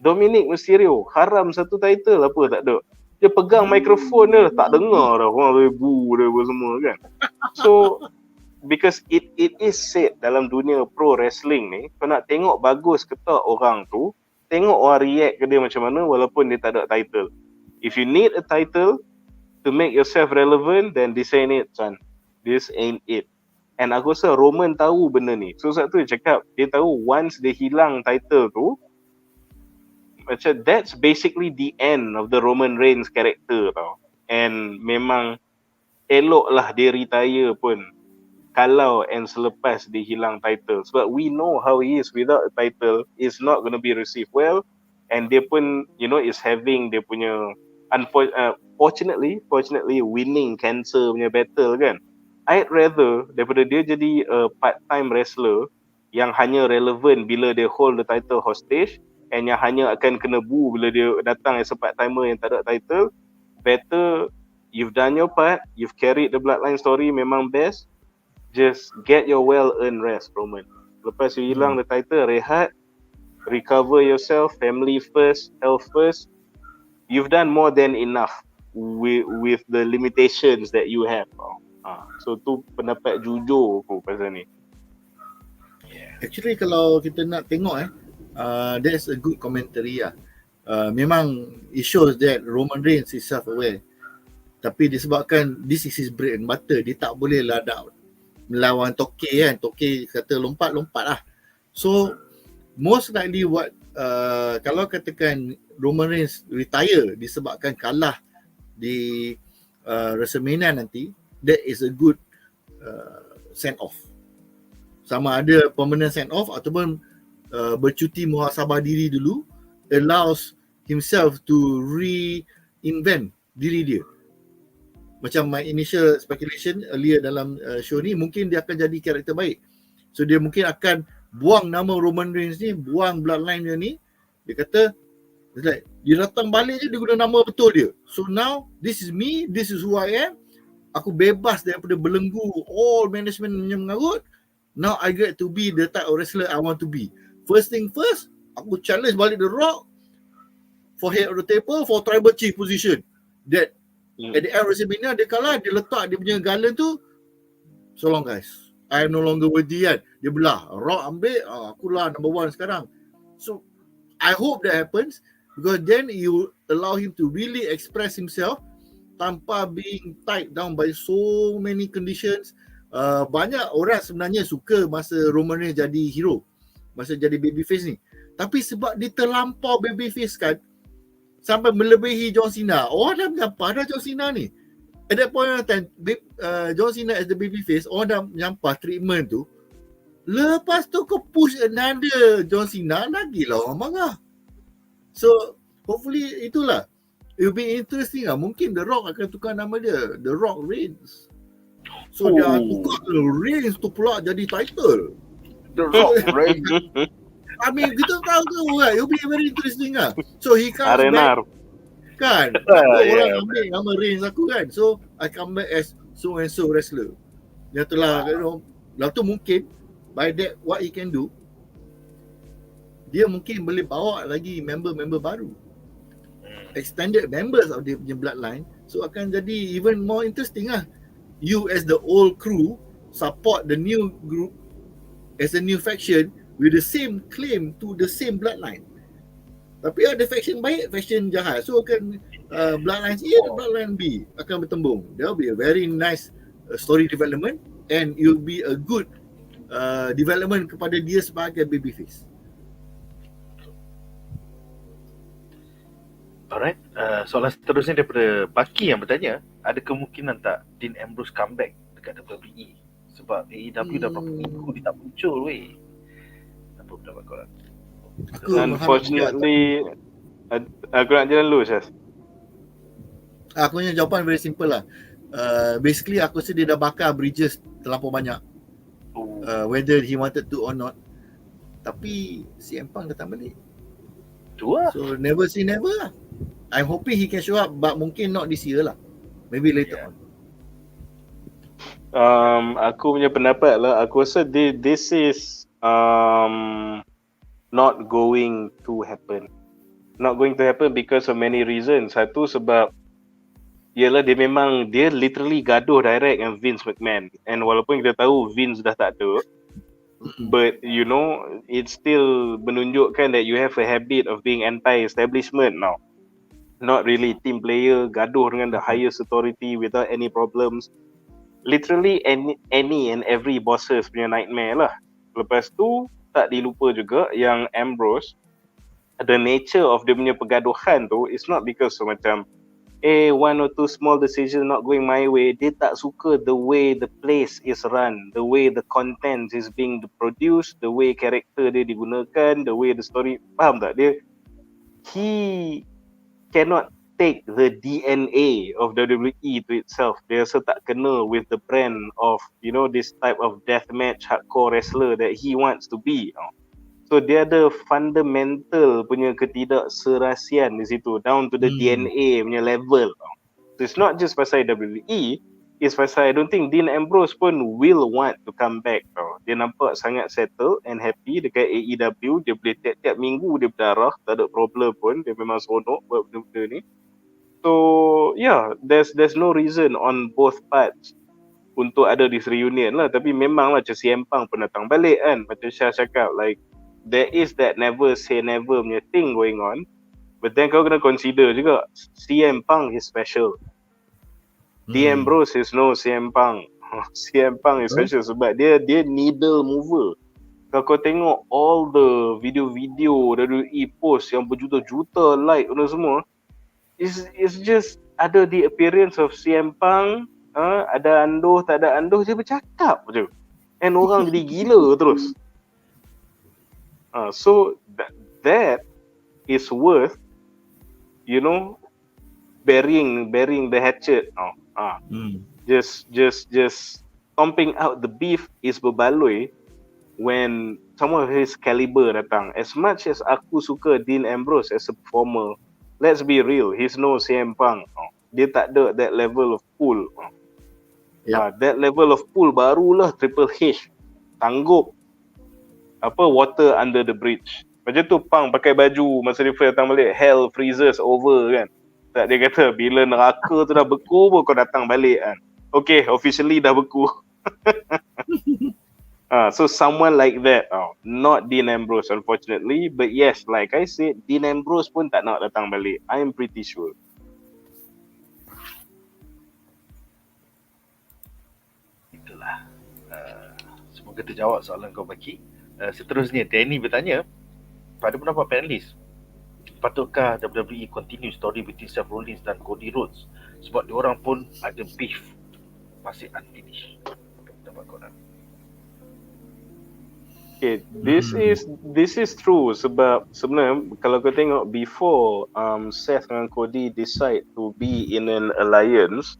Dominic Mysterio haram satu title, apa tak ada. Dia pegang mikrofon dia tak dengar dah, orang rebu dia semua kan. So because it is said dalam dunia pro wrestling ni, kau nak tengok bagus ke tak orang tu, tengok orang react ke dia macam mana walaupun dia tak ada title. If you need a title to make yourself relevant, then this ain't it, son. This ain't it. And aku rasa Roman tahu benda ni. So sebab tu dia cakap, dia tahu once dia hilang title tu, macam that's basically the end of the Roman Reigns character tau. And memang eloklah dia retire pun kalau and selepas dia hilang title. Sebab we know how he is without a title, is not going to be received well. And dia pun, you know, is having dia punya fortunately winning cancer punya battle kan. I'd rather daripada dia jadi a part-time wrestler yang hanya relevant bila dia hold the title hostage and yang hanya akan kena boo bila dia datang as a part-timer yang tak ada title. Better you've done your part, you've carried the bloodline story, memang best. Just get your well-earned rest, Roman. Lepas you hilang the title, rehat, recover yourself, family first, health first. You've done more than enough with the limitations that you have. So tu pendapat jujur aku pasal ni. Actually kalau kita nak tengok that's a good commentary lah. Memang it shows that Roman Reigns is self-aware. Tapi disebabkan this is his bread and butter, dia tak boleh ladak melawan Toke kan. Toke kata lompat-lompat lah. So most likely kalau katakan Roman Reigns retire disebabkan kalah di WrestleMania nanti, that is a good send off. Sama ada permanent send off ataupun bercuti muhasabah diri dulu, allows himself to reinvent diri dia. Macam my initial speculation earlier dalam show ni, mungkin dia akan jadi karakter baik. So dia mungkin akan buang nama Roman Reigns ni, buang bloodline dia ni. Dia kata dia datang balik je, dia guna nama betul dia. So now this is me, this is who I am. Aku bebas daripada belenggu all management yang mengarut. Now I get to be the type of wrestler I want to be. First thing first, aku challenge balik The Rock for head of the table for tribal chief position. That at the end of WrestleMania dia kalah, dia letak dia punya garland tu. So long guys, I am no longer worthy kan. Dia belah, Rock ambil, akulah number one sekarang. So I hope that happens, because then you allow him to really express himself tanpa being tied down by so many conditions. Banyak orang sebenarnya suka masa Roman Reigns jadi hero, masa jadi babyface ni. Tapi sebab dia terlampau babyface kan, sampai melebihi John Cena. Orang dah menyampah dah John Cena ni. At that point of time, John Cena as the babyface, orang dah menyampah treatment tu. Lepas tu kau push another John Cena, lagilah orang marah. So hopefully itulah, it will be interesting lah. Mungkin The Rock akan tukar nama dia, The Rock Reigns. So dia tukar Reigns tu pula jadi title, The Rock Reigns. I mean kita tahu kan, it will be very interesting lah. So he comes back kan, orang ambil nama Reigns aku kan. So I come back as so and so wrestler yang telah lalu tu mungkin by that what he can do, dia mungkin boleh bawa lagi member-member baru, extended members of the bloodline. So akan jadi even more interesting lah. You as the old crew support the new group as a new faction with the same claim to the same bloodline. Tapi ada faction baik, faction jahat. So akan bloodline A dan bloodline B akan bertembung. There will be a very nice story development, and it will be a good development kepada dia sebagai babyface. Alright, soalan seterusnya daripada Baki yang bertanya, ada kemungkinan tak Dean Ambrose comeback dekat WWE? Sebab AEW dah berapa minggu dia tak muncul weh. Apa pendapat korang? Unfortunately, aku nak jalan dulu, Syaz. Aku punya jawapan very simple lah. Basically aku rasa dia dah bakar bridges terlampau banyak. Whether he wanted to or not. Tapi CM Punk datang balik. So never say never lah. I'm hoping he can show up, but mungkin not this year lah. Maybe later on. Aku punya pendapat lah, aku rasa this is not going to happen. Not going to happen because of many reasons. Satu sebab ialah dia literally gaduh direct dengan Vince McMahon. And walaupun kita tahu Vince dah tak ada, but you know, it still menunjukkan that you have a habit of being anti-establishment now. Not really team player, gaduh dengan the highest authority without any problems. literally any and every bosses punya nightmare lah. Lepas tu tak dilupa juga yang Ambrose, the nature of dia punya pergaduhan tu is not because macam one or two small decisions not going my way. Dia tak suka the way the place is run, the way the content is being produced, the way character dia digunakan, the way the story, faham tak? He cannot take the DNA of WWE to itself. Dia rasa tak kena with the brand of, this type of deathmatch hardcore wrestler that he wants to be. So dia ada fundamental punya ketidakserasian di situ, down to the DNA punya level. So it's not just pasal WWE, it's pasal I don't think Dean Ambrose pun will want to come back. Dia nampak sangat settle and happy dekat AEW. Dia boleh tiap-tiap minggu dia berdarah, tak ada problem pun. Dia memang seronok buat benda-benda ni. So yeah, there's no reason on both parts untuk ada this reunion lah. Tapi memanglah macam CM Punk pun datang balik kan. Macam Syah cakap, like there is that never say never punya thing going on. But then kau kena consider juga CM Punk is special. Dean Ambrose is no CM Punk. CM Punk is special sebab dia needle mover. Kalau kau tengok all the video-video WWE post yang berjuta-juta like dan semua, it's just ada the appearance of CM Punk, ada anduh tak ada anduh, dia bercakap je. And orang jadi gila terus. So that is worth, burying the hatchet. Just stomping out the beef is berbaloi when someone of his caliber datang. As much as aku suka Dean Ambrose as a performer, let's be real, he's no CM Punk. Dia tak ada that level of pull. That level of pull barulah Triple H sanggup water under the bridge. Macam tu Punk pakai baju masa dia datang balik, hell freezes over kan. Tak, dia kata bila neraka tu dah beku pun kau datang balik kan. Okay, officially dah beku. So someone like that, not Dean Ambrose unfortunately, but yes, like I said, Dean Ambrose pun tak nak datang balik. I am pretty sure. Itulah. Semoga terjawab soalan kau bagi. Seterusnya, Danny bertanya, pada pendapat panelis, patutkah WWE continue story between Seth Rollins dan Cody Rhodes? Sebab diorang pun ada beef masih unfinished. Pendapat korang? Okay, this is true sebab sebenarnya kalau kau tengok before Seth dan Cody decide to be in an alliance,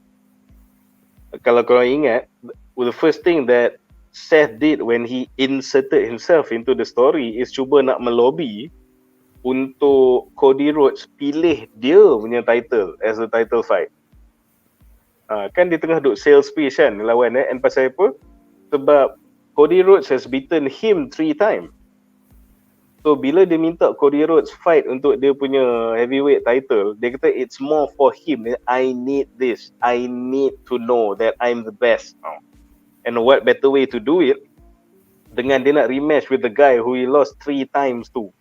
kalau kau ingat, the first thing that Seth did when he inserted himself into the story is cuba nak melobi untuk Cody Rhodes pilih dia punya title as a title fight. Kan dia tengah duk sales pitch kan lawan and pasal apa? Sebab Cody Rhodes has beaten him 3 times. So bila dia minta Cody Rhodes fight untuk dia punya heavyweight title, dia kata it's more for him. I need this. I need to know that I'm the best. And what better way to do it dengan dia nak rematch with the guy who he lost 3 times to.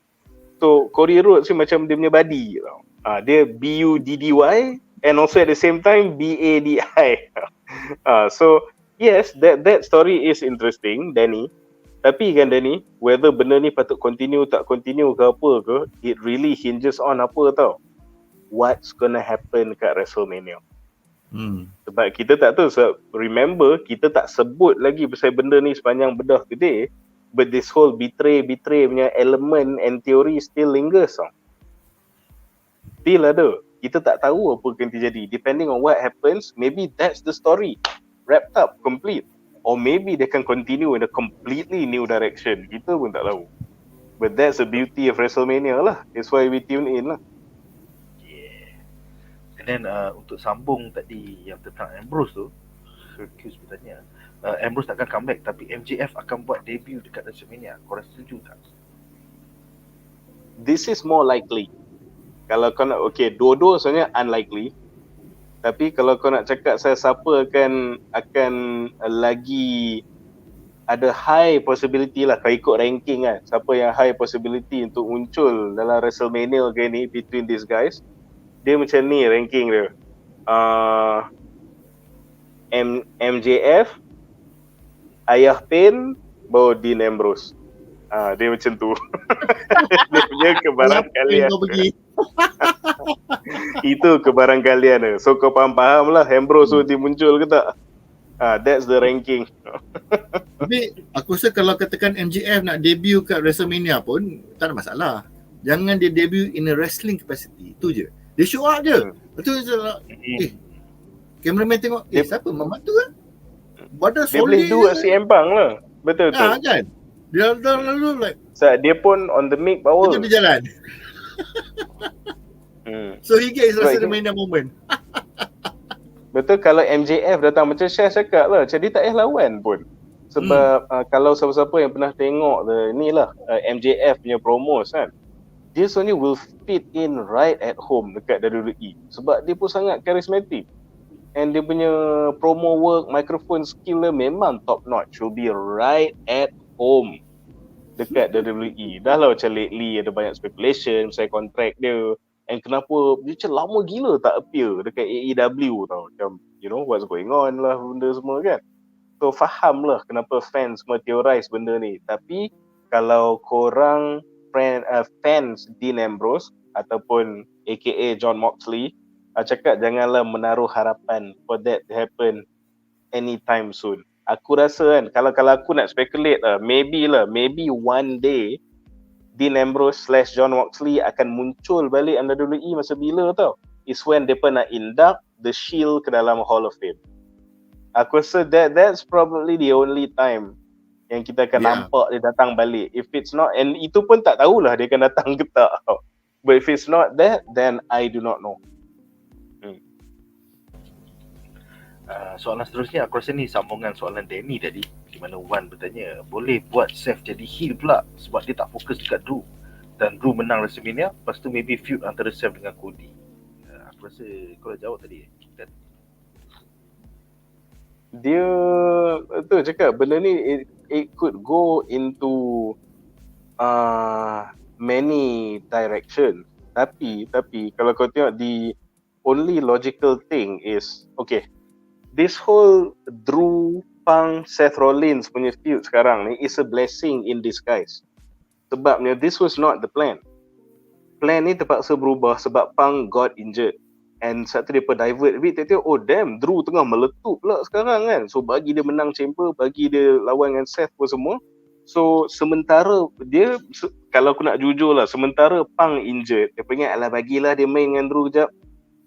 So Cody Rhodes ni macam dia punya buddy tau. Dia BUDDY and also at the same time BADI. So yes, that story is interesting, Danny. Tapi kan Danny, whether benda ni patut continue tak continue ke apa ke, it really hinges on apa tau. What's gonna happen kat WrestleMania. Sebab kita tak tahu, so remember kita tak sebut lagi pasal benda ni sepanjang bedah today, but this whole betray punya element and theory still lingers. Still ada. Kita tak tahu apa akan terjadi. Depending on what happens, maybe that's the story wrapped up, complete. Or maybe they can continue in a completely new direction. Kita pun tak tahu. But that's the beauty of WrestleMania lah. That's why we tune in lah. And then untuk sambung tadi yang tentang Ambrose tu, Hercules bertanya, Ambrose takkan comeback tapi MJF akan buat debut dekat WrestleMania. Korang setuju tak? This is more likely. Kalau kau nak, okay, dua-dua sebenarnya unlikely. Tapi kalau kau nak cakap siapa akan lagi ada high possibility lah, kau ikut ranking kan, siapa yang high possibility untuk muncul dalam WrestleMania ke ni between these guys, dia macam ni ranking dia. MJF, Ayah Pain, baru Dean Ambrose. Dia macam tu. Dia punya kebarangkalian. Kau pergi. Itu kebarangkalian. So kau faham lah Ambrose tu muncul ke tak? That's the ranking. Tapi aku rasa kalau katakan MJF nak debut kat WrestleMania pun tak ada masalah. Jangan dia debut in a wrestling capacity. Itu je. Dia show up je. Betul je. Cameraman tengok, siapa Mamat tu kan? Badan Dia boleh solid do si Empang lah. Betul. Kan? Dia lalu like Dia pun on the mic power. itu dia jalan. So he gets WrestleMania moment. Betul, kalau MJF datang macam Syah cakap lah, macam dia tak payah lawan pun. Sebab kalau siapa-siapa yang pernah tengok MJF punya promos kan, dia sebenarnya will fit in right at home dekat WWE. Sebab dia pun sangat charismatic. And dia punya promo work, microphone skill dia memang top notch. Will be right at home dekat WWE. Dah lah macam lately ada banyak speculation pasal kontrak dia. And kenapa dia macam lama gila tak appear dekat AEW tau. Macam, you know, what's going on lah benda semua kan. So faham lah kenapa fans semua theorize benda ni. Tapi kalau korang fans Dean Ambrose ataupun aka John Moxley, cakap janganlah menaruh harapan for that to happen anytime soon. Aku rasa kan, kalau aku nak speculate maybe one day Dean Ambrose / John Moxley akan muncul balik under WWE masa bila tau. Is when mereka nak induct the Shield ke dalam Hall of Fame. Aku rasa that's probably the only time yang kita akan nampak dia datang balik. If it's not, and itu pun tak tahulah dia akan datang ke tak. But if it's not that, then I do not know. Soalan seterusnya aku rasa ni sambungan soalan Danny tadi, di mana Wan bertanya boleh buat Seth jadi heel pula sebab dia tak fokus dekat Drew dan Drew menang WrestleMania, lepas tu maybe feud antara Seth dengan Cody. Aku rasa kau dah jawab tadi kan? Dia tu cakap benda ni it could go into many direction. Tapi kalau kau tengok, the only logical thing is this whole Drew Punk Seth Rollins punya feud sekarang ni is a blessing in disguise. Sebabnya this was not the plan. Plan ni terpaksa berubah sebab Punk got injured. And saat tu dia divert a bit, tengok damn, Drew tengah meletup pula sekarang kan. So bagi dia menang chamber, bagi dia lawan dengan Seth pun semua. So sementara dia, kalau aku nak jujur lah, sementara Punk injured, dia ingat alah bagilah dia main dengan Drew sekejap.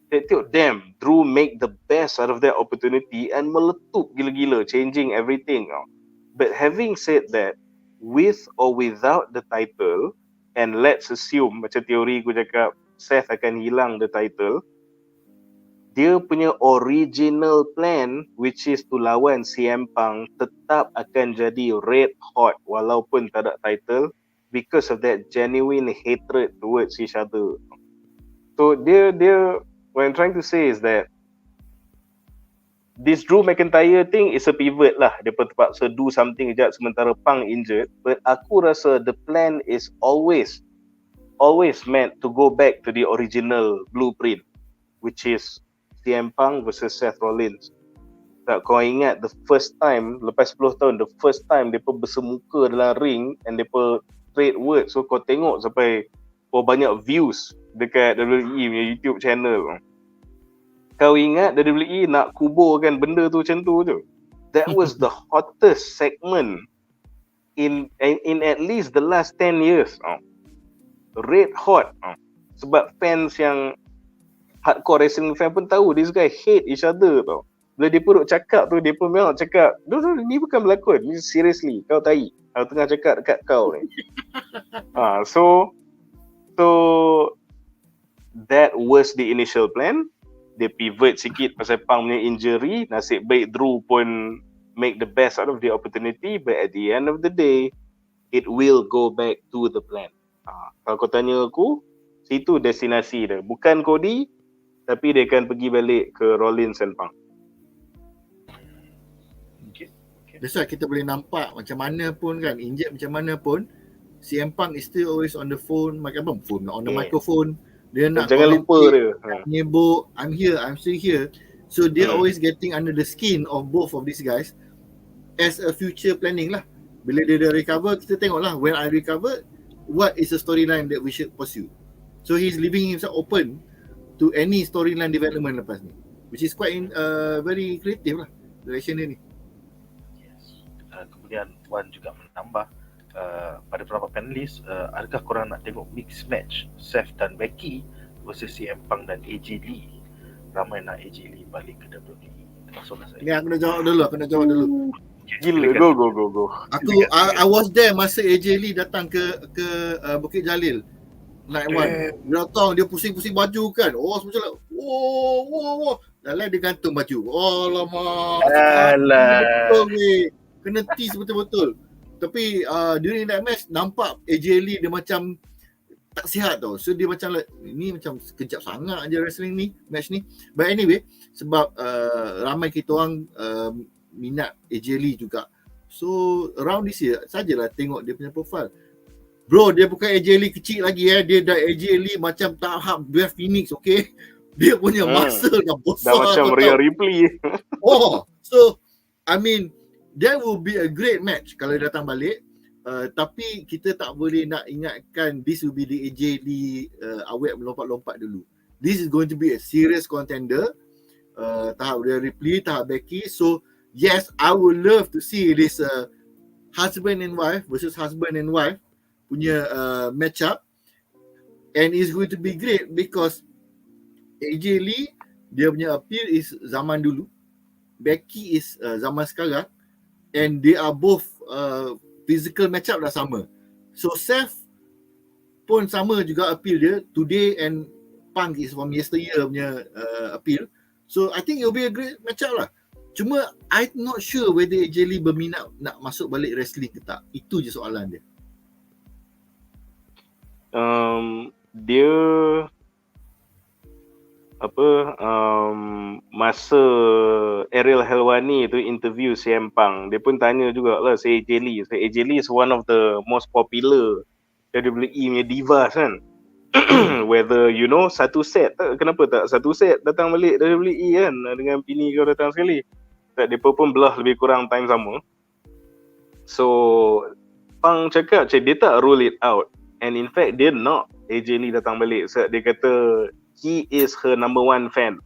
Tengok damn, Drew make the best out of that opportunity and meletup gila-gila, changing everything. But having said that, with or without the title, and let's assume macam teori aku cakap Seth akan hilang the title, dia punya original plan, which is to lawan CM Punk, tetap akan jadi red hot walaupun tak ada title, because of that genuine hatred towards each other. So dia what I'm trying to say is that this Drew McIntyre thing is a pivot lah. Dia terpaksa do something sekejap sementara Punk injured. But aku rasa the plan is always meant to go back to the original blueprint, which is CM Punk versus Seth Rollins. Tak kau ingat the first time, lepas 10 tahun, the first time mereka bersemuka dalam ring and mereka trade words. So kau tengok sampai banyak views dekat WWE punya YouTube channel. Kau ingat WWE nak kuburkan benda tu macam tu je. That was the hottest segment in at least the last 10 years. Red hot. Sebab fans yang hardcore wrestling fan pun tahu this guy hate each other tau. Bila dia pun cakap tu, dia pun memang cakap, ni bukan berlakon, ni seriously, kau tahi. Kau tengah cakap dekat kau ni. So that was the initial plan. Dia pivot sikit pasal Punk punya injury. Nasib baik Drew pun make the best out of the opportunity. But at the end of the day, it will go back to the plan. Kalau kau tanya aku, situ destinasi dia. Bukan Cody, tapi dia akan pergi balik ke Rollins and Punk. That's why kita boleh nampak macam mana pun kan, injet macam mana pun, CM Punk is still always on the phone, on the microphone. Dia nak jangan lupa dia. Nyebut, I'm here, I'm still here. So they're always getting under the skin of both of these guys as a future planning lah. Bila dia dah recover, kita tengok lah, when I recover, what is the storyline that we should pursue. So he's leaving himself open to any storyline development lepas ni, which is quite very creative lah direction dia ni. Yes. Kemudian Wan juga menambah pada beberapa panelis, adakah korang nak tengok mixed match Seth dan Becky versus CM Punk dan AJ Lee? Ramai nak AJ Lee balik ke WWE. Termasuklah saya. Ni aku nak jawab dulu. Gila, go. I was there masa AJ Lee datang ke Bukit Jalil night one. Dia datang, dia pusing-pusing baju kan. Oh, semua lah. Wow. Dalam dia gantung baju. Oh, lama. Betul ni. Kena tease betul-betul. Tapi during that match, nampak AJ Lee dia macam tak sihat tau. So dia macam ni macam sekejap sangat je wrestling ni, match ni. But anyway, sebab ramai kita orang minat AJ Lee juga. So around this year sajalah tengok dia punya profile. Bro, dia bukan AJ Lee kecil lagi dia dah AJ Lee macam tahap Beth Phoenix, okay? Dia punya muscle dah besar. Dah macam Rhea Ripley. So I mean, that will be a great match kalau dia datang balik. Tapi kita tak boleh nak ingatkan this will be the AJ Lee awet melompat-lompat dulu. This is going to be a serious contender. Tahap Rhea Ripley, tahap Becky. So yes, I would love to see this husband and wife versus husband and wife punya match up. And it's going to be great because AJ Lee, dia punya appeal is zaman dulu. Becky is zaman sekarang. And they are both physical matchup dah sama. So Seth pun sama juga appeal dia. Today and Punk is from yesteryear punya appeal. So I think it will be a great matchup lah. Cuma I'm not sure whether AJ Lee berminat nak masuk balik wrestling ke tak. Itu je soalan dia. Dia masa Ariel Helwani tu interview CM Punk, dia pun tanya jugalah si AJ Lee. So AJ Lee is one of the most popular WWE punya divas kan. Whether you know satu set, kenapa tak satu set datang balik WWE kan dengan bini kau datang sekali. Tak, dia pun belah lebih kurang time sama. So Punk cakap dia tak rule it out. And in fact dia nak AJ Lee datang balik. So dia kata he is her number one fan,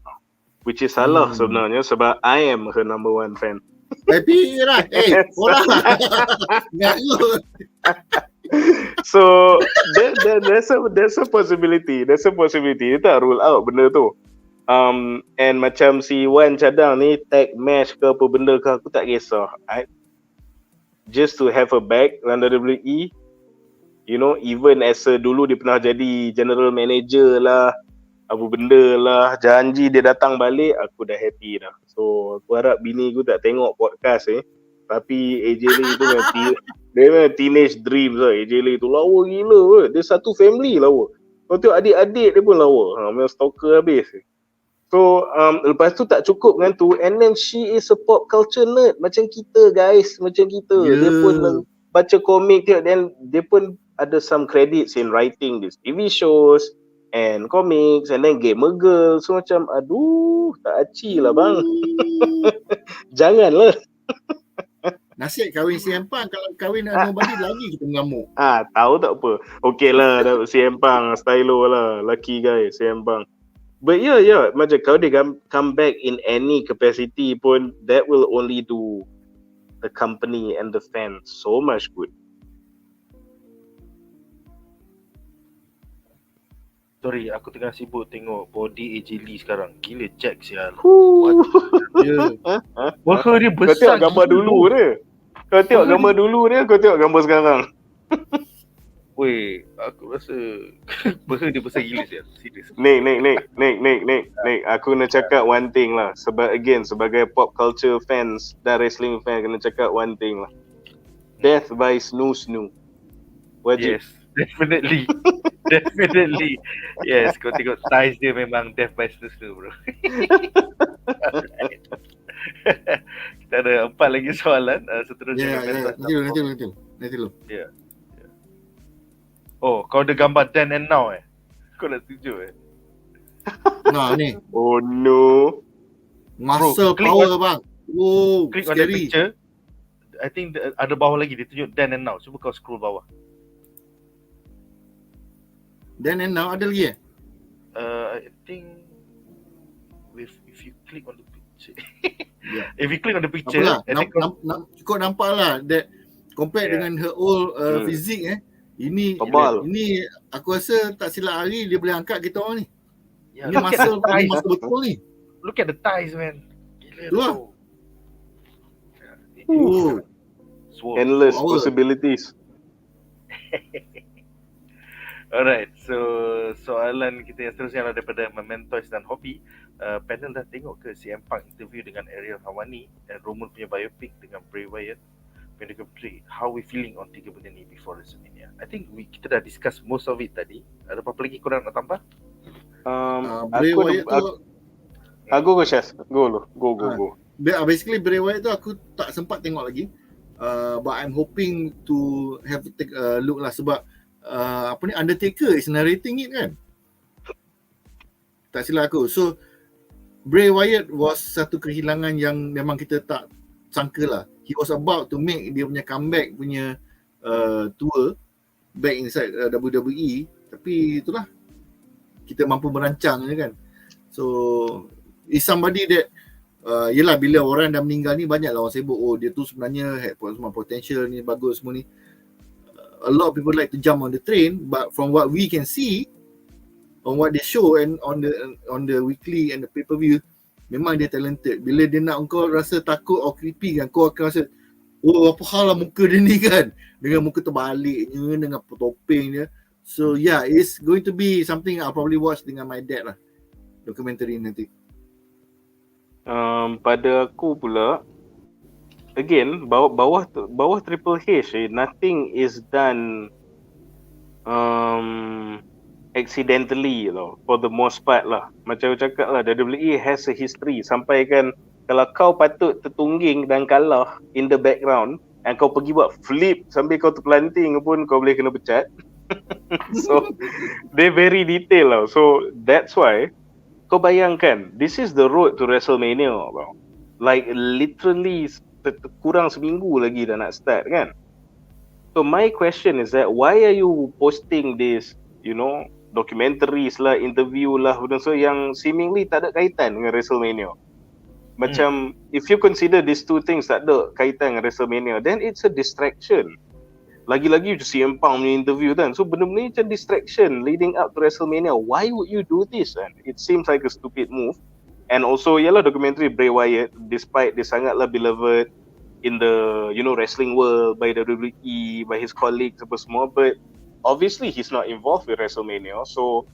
which is salah sebenarnya sebab I am her number one fan. Happy lah. Orang nak you. So there's a possibility. Dia tak rule out benda tu. And macam si Wan cadang ni tag match ke apa benda ke, aku tak kisah. Just to have a back dalam WWE. You know, even as dulu dia pernah jadi general manager lah, apa benda lah, janji dia datang balik, aku dah happy dah. So aku harap bini aku tak tengok podcast tapi AJ Lee tu memang teenage dreams lah. AJ Lee tu lawa gila, dia satu family lawa. Kau tengok adik-adik dia pun lawa, memang stalker habis. So lepas tu tak cukup dengan tu, and then she is a pop culture nerd macam kita guys, macam kita. Dia pun baca komik dia, then dia pun ada some credits in writing this TV shows and comics and then gamer girl. So macam aduh, tak aci lah bang. Janganlah. Nasib kahwin CM Punk, kalau kahwin nobody lagi kita mengamuk. Tahu tak apa. Okay lah, CM Punk stylo lah, lucky guy CM Punk. But yeah, macam kalau dia come back in any capacity pun, that will only do the company and the fans so much good. Sorry, aku tengah sibuk tengok body AJ Lee sekarang. Gila jack sial. Muka dia besar. Kau tengok gambar dulu dia. Kau tengok gambar dulu dia, kau tengok gambar sekarang. Weh, aku rasa muka dia besar gila sial. Serius. Nick. Aku nak cakap one thing lah. Sebab again, sebagai pop culture fans dan wrestling fan, kena cakap one thing lah. Death by snoo. Wajib. Yes, definitely. Definitely. Yes, kau tengok size dia memang death by snoo bro. Alright. Kita ada 4 lagi soalan. Seterusnya. Nanti lu. Ya. Oh, kau ada gambar then and now Kau nak setuju Nah ni. Oh no. Muscle click power bang. Oh, Click on that scary. picture. I think ada bawah lagi dia tunjuk then and now. Cuba kau scroll bawah. Then and now ada lagi I think if you click on the picture. Yeah. If you click on the picture, Apalah, and then cukup nampak lah that compare dengan her old physique Ini Tebal. ini aku rasa tak silap hari dia boleh angkat kita orang ni. yeah, Ini look at the muscle thighs. muscle betul ni. Look at the thighs, man. Gila Tu lah. tu. Oh, Swole. Endless Power. possibilities. Alright, so soalan kita yang seterusnya adalah daripada Mementos dan Hobi. Panel dah tengok ke CM Punk interview dengan Ariel Hawani dan Roman punya biopic dengan Bray Wyatt punya documentary. How we feeling on 3 benda ni before WrestleMania? I think kita dah discuss most of it tadi. Ada apa-apa lagi korang nak tambah? Bray Wyatt tu Go Shaz. Go. basically Bray Wyatt tu aku tak sempat tengok lagi. But I'm hoping to have take a look lah sebab Undertaker is narrating it kan. Tak silap aku. So Bray Wyatt was satu kehilangan yang memang kita tak sangka lah. He was about to make dia punya comeback punya tour back inside WWE, tapi itulah kita mampu merancang je kan. So is somebody that yelah bila orang dah meninggal ni banyak lah orang sibuk, oh dia tu sebenarnya had semua potential ni, bagus semua ni. A lot of people like to jump on the train, but from what we can see on what they show and on the weekly and the pay-per-view, memang dia talented. Bila dia nak kau rasa takut or creepy kan, kau akan rasa oh apa hal lah muka dia ni kan, dengan muka terbaliknya, dengan topeng dia. So yeah, it's going to be something I'll probably watch dengan my dad lah, dokumentari nanti. Pada aku pula, again, bawah Triple H, nothing is done accidentally lah, for the most part lah. Macam aku cakap lah, WWE has a history. Sampai kan kalau kau patut tertungging dan kalah in the background, and kau pergi buat flip sambil kau terpelanting pun kau boleh kena pecat. So they very detail lah. So that's why kau bayangkan, this is the road to WrestleMania bro. Like literally kurang seminggu lagi dah nak start kan. So my question is that why are you posting this, documentaries lah, interview lah, benda so yang seemingly tak ada kaitan dengan WrestleMania. Macam if you consider these two things tak ada kaitan dengan WrestleMania, then it's a distraction. Lagi-lagi CM Punk punya interview kan. So benda-benda ni macam distraction leading up to WrestleMania. Why would you do this kan? It seems like a stupid move. And also yalah documentary Bray Wyatt, despite dia sangatlah beloved in the wrestling world by the WWE, by his colleagues apa semua, but obviously he's not involved with WrestleMania. So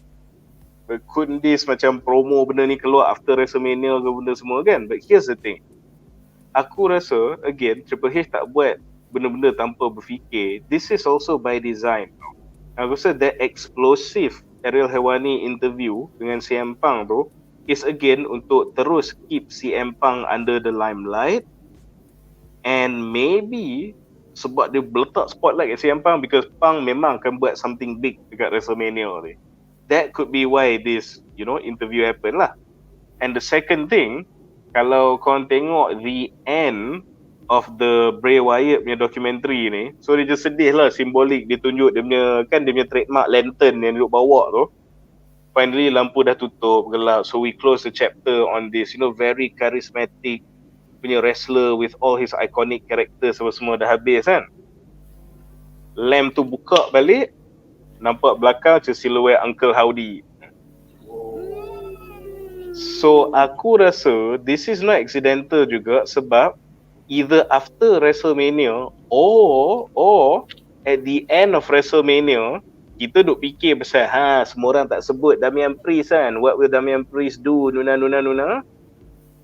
couldn't this macam promo benda ni keluar after WrestleMania ke benda semua kan? But here's the thing, aku rasa again Triple H tak buat benda-benda tanpa berfikir. This is also by design. Aku rasa that explosive Ariel Helwani interview dengan CM Punk tu is again untuk terus keep CM Punk under the limelight, and maybe sebab dia letak spotlight kat CM Punk because Punk memang akan buat something big dekat WrestleMania ni. That could be why this interview happen lah. And the second thing, kalau korang tengok the end of the Bray Wyatt punya documentary ni, so dia just sedih lah, simbolik dia tunjuk dia punya trademark lantern yang duduk bawa tu. Finally lampu dah tutup, gelap, so we close the chapter on this very charismatic punya wrestler with all his iconic characters semua dah habis kan. Lamp tu buka balik, nampak belakang macam silhouette Uncle Howdy. So aku rasa this is not accidental juga, sebab either after WrestleMania or at the end of WrestleMania, kita duk fikir pasal semua orang tak sebut Damian Priest kan, what will Damian Priest do, nuna.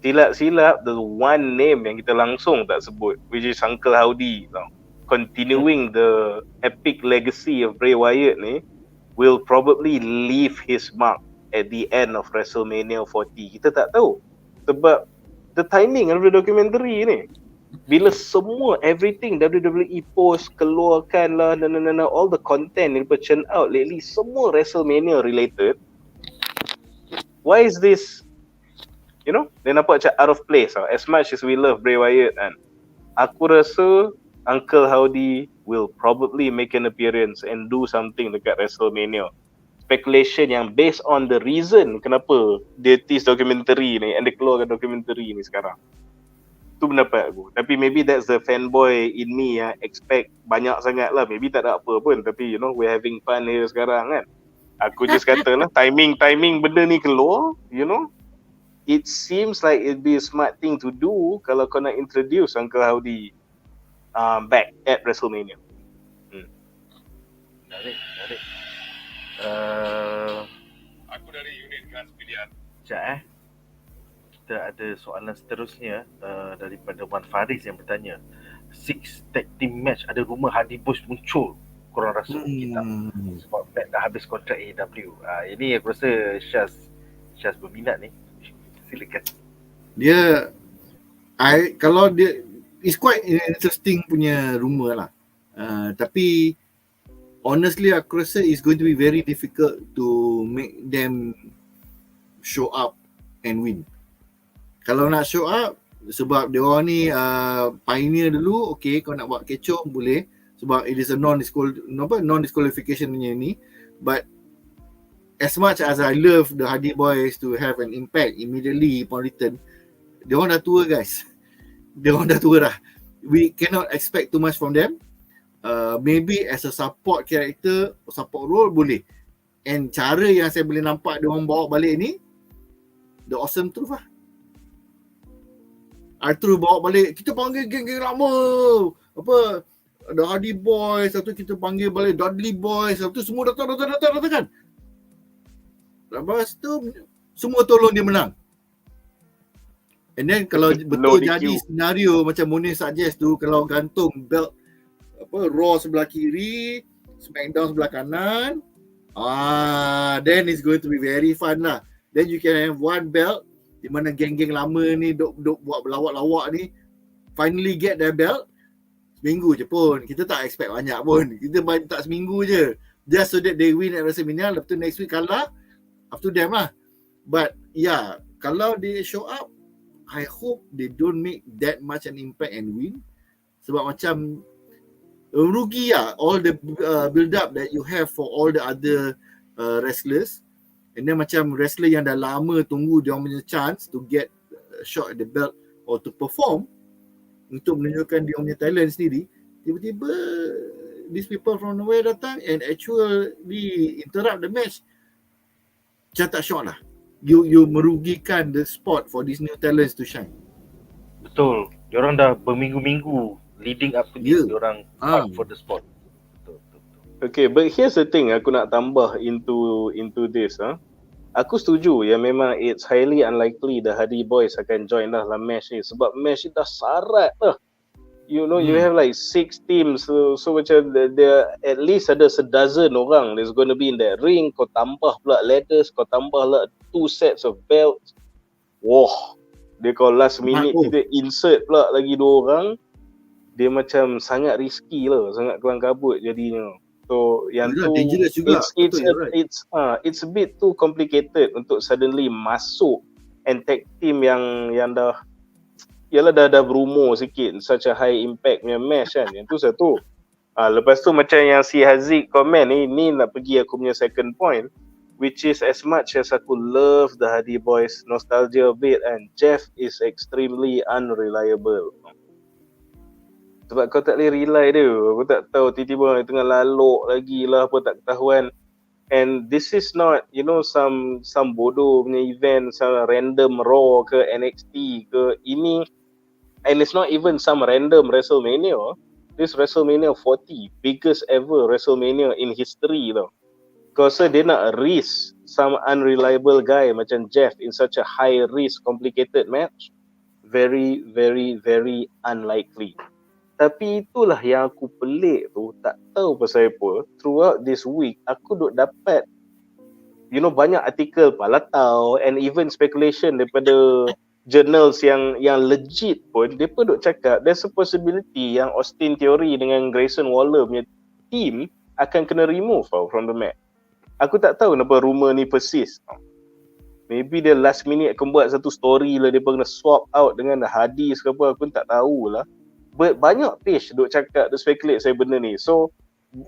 Silap-silap the one name yang kita langsung tak sebut, which is Uncle Howdy tau. Continuing the epic legacy of Bray Wyatt ni will probably leave his mark at the end of WrestleMania 40. Kita tak tahu sebab the timing of the documentary ni, bila semua everything WWE post keluarkan lah, all the content yang churn out lately semua WrestleMania related. Why is this You know, dia nampak macam out of place tau. As much as we love Bray Wyatt kan, aku rasa Uncle Howdy will probably make an appearance and do something dekat WrestleMania. Speculation yang based on the reason kenapa dia tease documentary ni and dia keluarkan documentary ni sekarang. Tu pendapat aku. Tapi maybe that's the fanboy in me yang expect banyak sangat lah. Maybe tak ada apa pun. Tapi you know, we're having fun here sekarang kan. Aku just kata lah, timing benda ni keluar, you know. It seems like it'd be a smart thing to do kalau kau nak introduce Uncle Howdy back at WrestleMania. Menarik. Aku dari unit Trans Pilihan. Sekejap kita ada soalan seterusnya daripada Wan Faris yang bertanya, 6 tag team match ada rumor Hardy Boys muncul, korang rasa kita sebab Matt dah habis kontrak AEW. Ini aku rasa Syaz berminat ni. Silakan. Kalau dia it's quite interesting punya rumor lah. Tapi honestly aku rasa it's going to be very difficult to make them show up and win. Kalau nak show up sebab dia orang ni pioneer dulu, okay, kau nak buat kecoh boleh sebab it is a non-disqualification punya ni. But as much as I love the Hardy Boys to have an impact immediately upon return, dia orang dah tua guys. Dia orang dah tua dah. We cannot expect too much from them. Maybe as a support character, support role boleh. And cara yang saya boleh nampak dia orang bawa balik ni, the awesome truth lah. Arthur bawa balik, kita panggil geng-geng lama. Apa? The Hardy Boys, satu kita panggil balik Dudley Boys, satu semua datang kan. Lepas tu semua tolong dia menang. And then kalau betul jadi senario macam Munif suggest tu, kalau gantung belt Raw sebelah kiri, Smackdown sebelah kanan, then it's going to be very fun lah. Then you can have one belt di mana geng-geng lama ni duk buat berlawak-lawak ni finally get their belt. Seminggu je pun, kita tak expect banyak pun, kita tak seminggu je, just so that they win at WrestleMania. Lepas tu next week kalah, up to them lah. But yeah, kalau they show up, I hope they don't make that much an impact and win. Sebab macam rugi lah all the build up that you have for all the other wrestlers. And then macam wrestler yang dah lama tunggu dia punya chance to get a shot at the belt or to perform untuk menunjukkan dia punya talent sendiri, tiba-tiba these people from nowhere datang and actually interrupt the match. Macam tak shock lah. You merugikan the spot for these new talents to shine. Betul. Diorang dah berminggu-minggu leading up to this, diorang fight for the spot. Okay, but here's the thing aku nak tambah into this. Aku setuju yang memang it's highly unlikely the Hardy Boys akan join lah dalam match ni sebab match ni dah syarat lah. You know, you have like 6 teams, so macam there at least ada 12 orang that's going to be in that ring. Kau tambah pula ladders, kau tambah lah 2 sets of belts. Wah, dia kalau last minute kita insert pula lagi 2 orang, dia macam sangat risky lah, sangat kelang kabut jadinya. So yang tu it's a bit too complicated untuk suddenly masuk and tag team yang dah dah berumur sikit, such a high impact punya match kan. Yang tu satu. Lepas tu macam yang si Haziq komen ni nak pergi aku punya second point, which is as much as aku love the Hardy Boys nostalgia a bit, and Jeff is extremely unreliable. Sebab kau tak boleh rely dia. Aku tak tahu tiba-tiba dia tengah lalok lagi lah apa tak ketahuan. And this is not, you know, some bodoh punya event, some random Raw ke NXT ke. Ini, and it's not even some random WrestleMania. This WrestleMania 40, biggest ever WrestleMania in history tau. Kau rasa dia nak risk some unreliable guy macam Jeff in such a high risk complicated match? Very, very, very unlikely. Tapi itulah yang aku pelik tu, tak tahu pasal apa. Throughout this week, aku duk dapat, you know, banyak artikel palatau and even speculation daripada journals yang legit pun, dia pun duk cakap there's a possibility yang Austin Theory dengan Grayson Waller punya team akan kena remove from the match. Aku tak tahu kenapa rumor ni persist. Maybe dia last minute akan buat satu story lah, dia kena swap out dengan hadis ke apa, aku tak tahulah. But banyak page duk cakap, duk speculate saya benda ni. So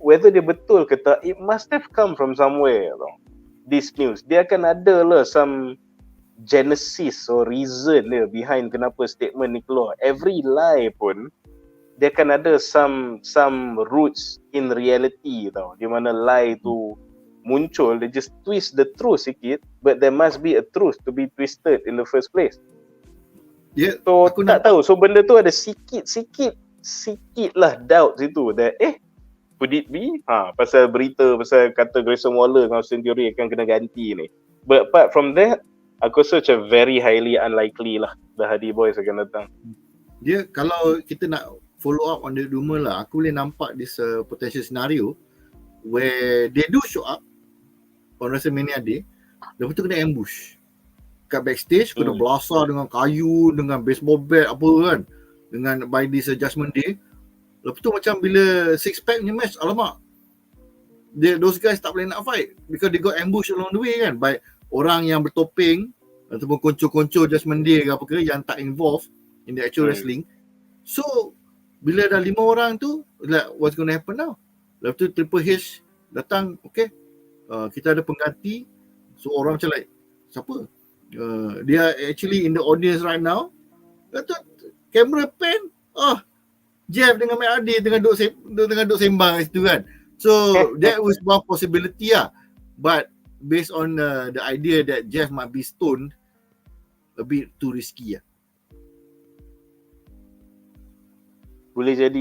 whether dia betul ke tak, it must have come from somewhere tau. This news, dia akan ada lah some genesis or reason dia behind kenapa statement ni keluar. Every lie pun dia akan ada some roots in reality tau. Di mana lie tu muncul, they just twist the truth sikit, but there must be a truth to be twisted in the first place. Yeah, So aku tak tahu. So benda tu ada sikit lah doubt situ that could it be? Pasal berita, pasal kata Grayson Waller dengan Austin Theory akan kena ganti ni. But apart from that, aku rasa macam very highly unlikely lah the Hardy Boys akan datang. Dia kalau kita nak follow up on the rumor lah, aku boleh nampak this potential scenario where they do show up on WrestleMania Day, lepas tu kena ambush kat backstage, kena belasah dengan kayu, dengan baseball bat apa kan, dengan by this Judgment Day. Lepas tu macam bila six pack punya match, alamak, those guys tak boleh nak fight because they got ambush along the way kan, by orang yang bertopeng ataupun konco-konco Judgment Day ke apa ke yang tak involved in the actual wrestling. So bila dah 5 orang tu, like what's going to happen now? Lepas tu Triple H datang, okay, kita ada pengganti. So orang macam like, siapa? Dia actually in the audience right now. Lepas tu camera pan, Jeff dengan Matt Hardy tengah duk sembang kat situ kan. So that was one possibility lah. But based on the idea that Jeff might be stoned, a bit too risky lah. Boleh jadi.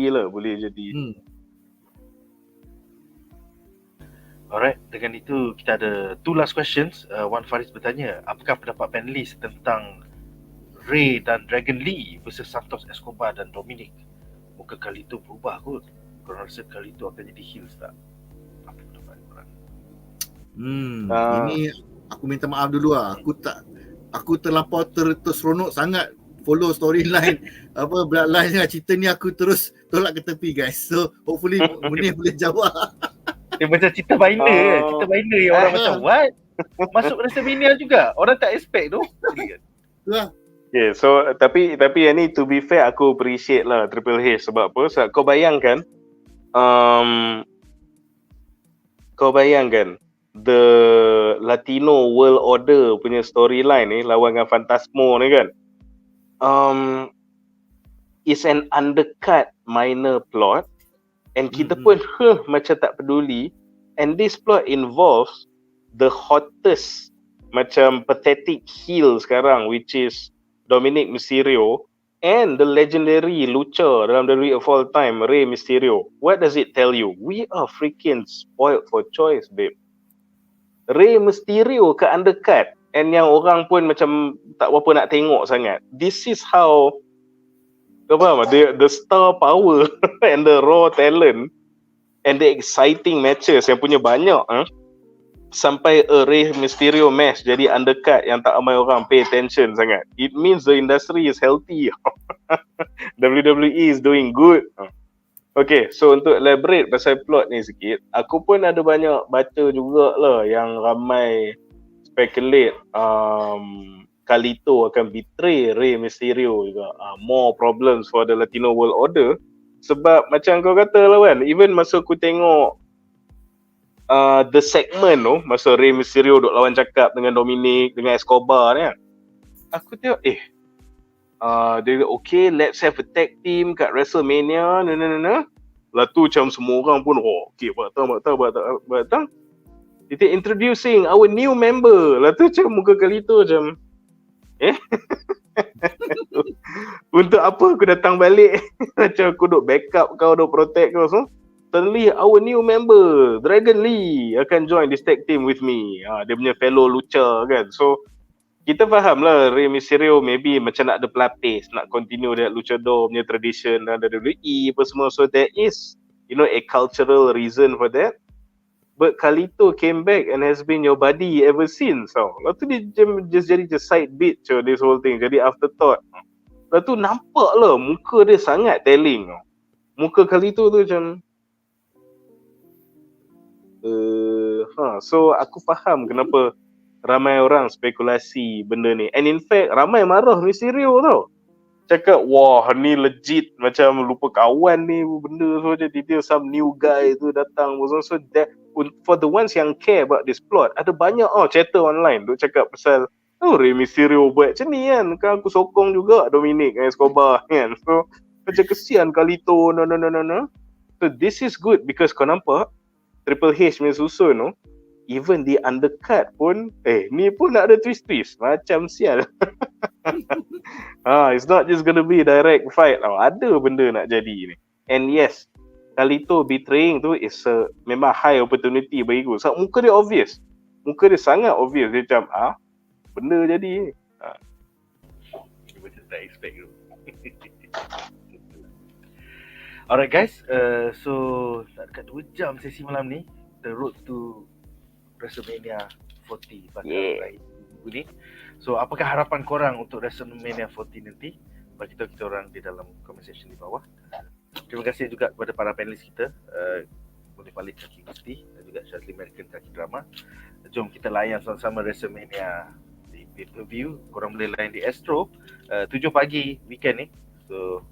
Alright, dengan itu kita ada 2 last questions. Wan Faris bertanya, apakah pendapat panelis tentang Ray dan Dragon Lee versus Santos Escobar dan Dominic? Muka kali itu berubah kot. Korang rasa kali itu akan jadi heels tak? Apa pendapat korang? Ini aku minta maaf dulu lah. Aku terlampau terseronok sangat follow storyline apa bloodline dengan cerita ni, aku terus tolak ke tepi guys. So hopefully Munif boleh jawab. Dia macam cerita binder cerita binder yang orang macam what? Masuk WrestleMania juga. Orang tak expect tu. Yeah, so tapi yang ni to be fair aku appreciate lah Triple H sebab apa? Sebab kau bayangkan the Latino World Order punya storyline ni lawan dengan Fantasmo ni kan. Is an undercut minor plot and kita pun macam tak peduli, and this plot involves the hottest macam pathetic heel sekarang, which is Dominic Mysterio, and the legendary lucha dalam WWE of all time, Rey Mysterio. What does it tell you? We are freaking spoiled for choice, babe. Rey Mysterio ke undercut, and yang orang pun macam tak berapa nak tengok sangat. This is how, kau faham tak? The star power and the raw talent and the exciting matches yang punya banyak sampai a Rey Mysterio match jadi undercut yang tak ramai orang pay attention sangat. It means the industry is healthy. WWE is doing good. Okay, so untuk elaborate pasal plot ni sikit, aku pun ada banyak baca jugalah yang ramai speculate Carlito akan betray Rey Mysterio juga. More problems for the Latino World Order. Sebab macam kau kata lah kan, even masa aku tengok the segment tu, masa Rey Mysterio duk lawan cakap dengan Dominic, dengan Escobar ni kan, aku tengok dia okay, let's have a tag team kat WrestleMania. Lah tu macam semua orang pun okay, batang. Kita introducing our new member. Lah tu macam muka kali tu macam untuk apa aku datang balik? Macam aku duk backup kau, duk protect kau semua. Suddenly our new member Dragon Lee akan join this tag team with me. Dia punya fellow lucha kan. So kita faham lah Rey Mysterio maybe macam nak ada pelapis, nak continue that luchador punya tradition dan WWE apa semua. So there is, a cultural reason for that. But Carlito came back and has been your buddy ever since. Lepas tu dia just jadi side bit this whole thing. Jadi afterthought. Lepas tu nampak lah muka dia sangat telling. Muka Carlito tu macam so aku faham kenapa ramai orang spekulasi benda ni. And in fact, ramai marah Mysterio tau. Cakap, wah ni legit macam lupa kawan ni benda. So dia some new guy tu datang. So that, for the ones yang care about this plot, ada banyak chatter online duk cakap pasal Rey Mysterio buat macam ni kan aku sokong juga Dominic Escobar kan. So macam kesian Kalito no. So this is good because kau nampak Triple H punya susun tu, even di undercut pun ni pun nak ada twist macam sial. It's not just gonna be direct fight tau. Ada benda nak jadi ni. And yes, Kalito betraying tu is memang high opportunity bagi aku. So muka dia obvious. Muka dia sangat obvious. Dia macam benda jadi ni. Macam tak expect tu. Alright guys, so dekat 2 jam sesi malam ni, the road to WrestleMania 40 bakal berakhir minggu ni. So apakah harapan korang untuk WrestleMania 40 nanti? Bagi tahu kita orang di dalam comment section di bawah. Terima kasih juga kepada para panelis kita, Munif Malek Kaki dan juga Shazli Merican Kaki Drama. Jom kita layan sama-sama WrestleMania di pay-per-view. Korang boleh layan di Astro 7 pagi weekend ni. So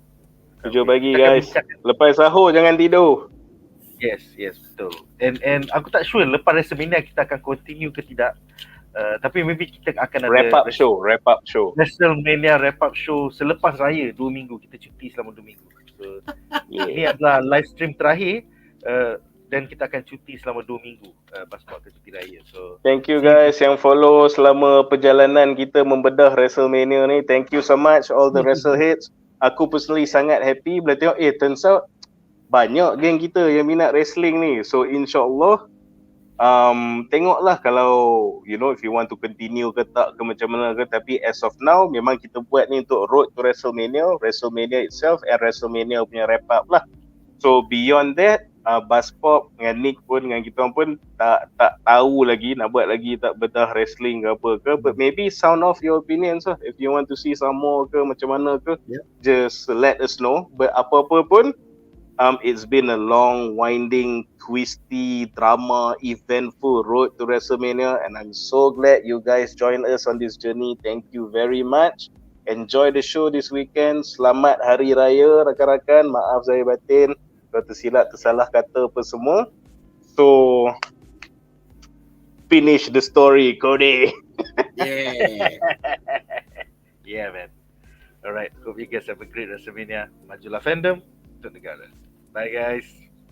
7 pagi guys. Lepas sahur jangan tidur. Yes, betul. And aku tak sure lepas WrestleMania kita akan continue ke tidak. Tapi maybe kita akan ada wrap up show. WrestleMania wrap up show selepas raya 2 minggu. Kita cuti selama 2 minggu. So ini adalah live stream terakhir dan kita akan cuti selama 2 minggu BuzzPop ke cuti raya. So thank you guys yang follow selama perjalanan kita membedah WrestleMania ni. Thank you so much all the wrestle heads. Aku personally sangat happy bila tengok turns out banyak geng kita yang minat wrestling ni. So insyaAllah tengoklah kalau if you want to continue ke tak ke macam mana ke. Tapi as of now memang kita buat ni untuk road to WrestleMania itself and WrestleMania punya wrap up lah. So beyond that, BuzzPop dengan Nick pun dengan kita pun tak tahu lagi nak buat lagi tak bedah wrestling ke apa ke. But maybe sound off your opinions lah. If you want to see some more ke macam mana ke, just let us know. But apa-apa pun, it's been a long, winding, twisty, drama, eventful road to WrestleMania, and I'm so glad you guys join us on this journey. Thank you very much. Enjoy the show this weekend. Selamat Hari Raya rakan-rakan. Maaf zahir batin kalau tersilap, tersalah kata apa semua. So finish the story, Cody. Yeah man. Alright, hope you guys have a great WrestleMania. Majulah fandom untuk negara. Bye guys.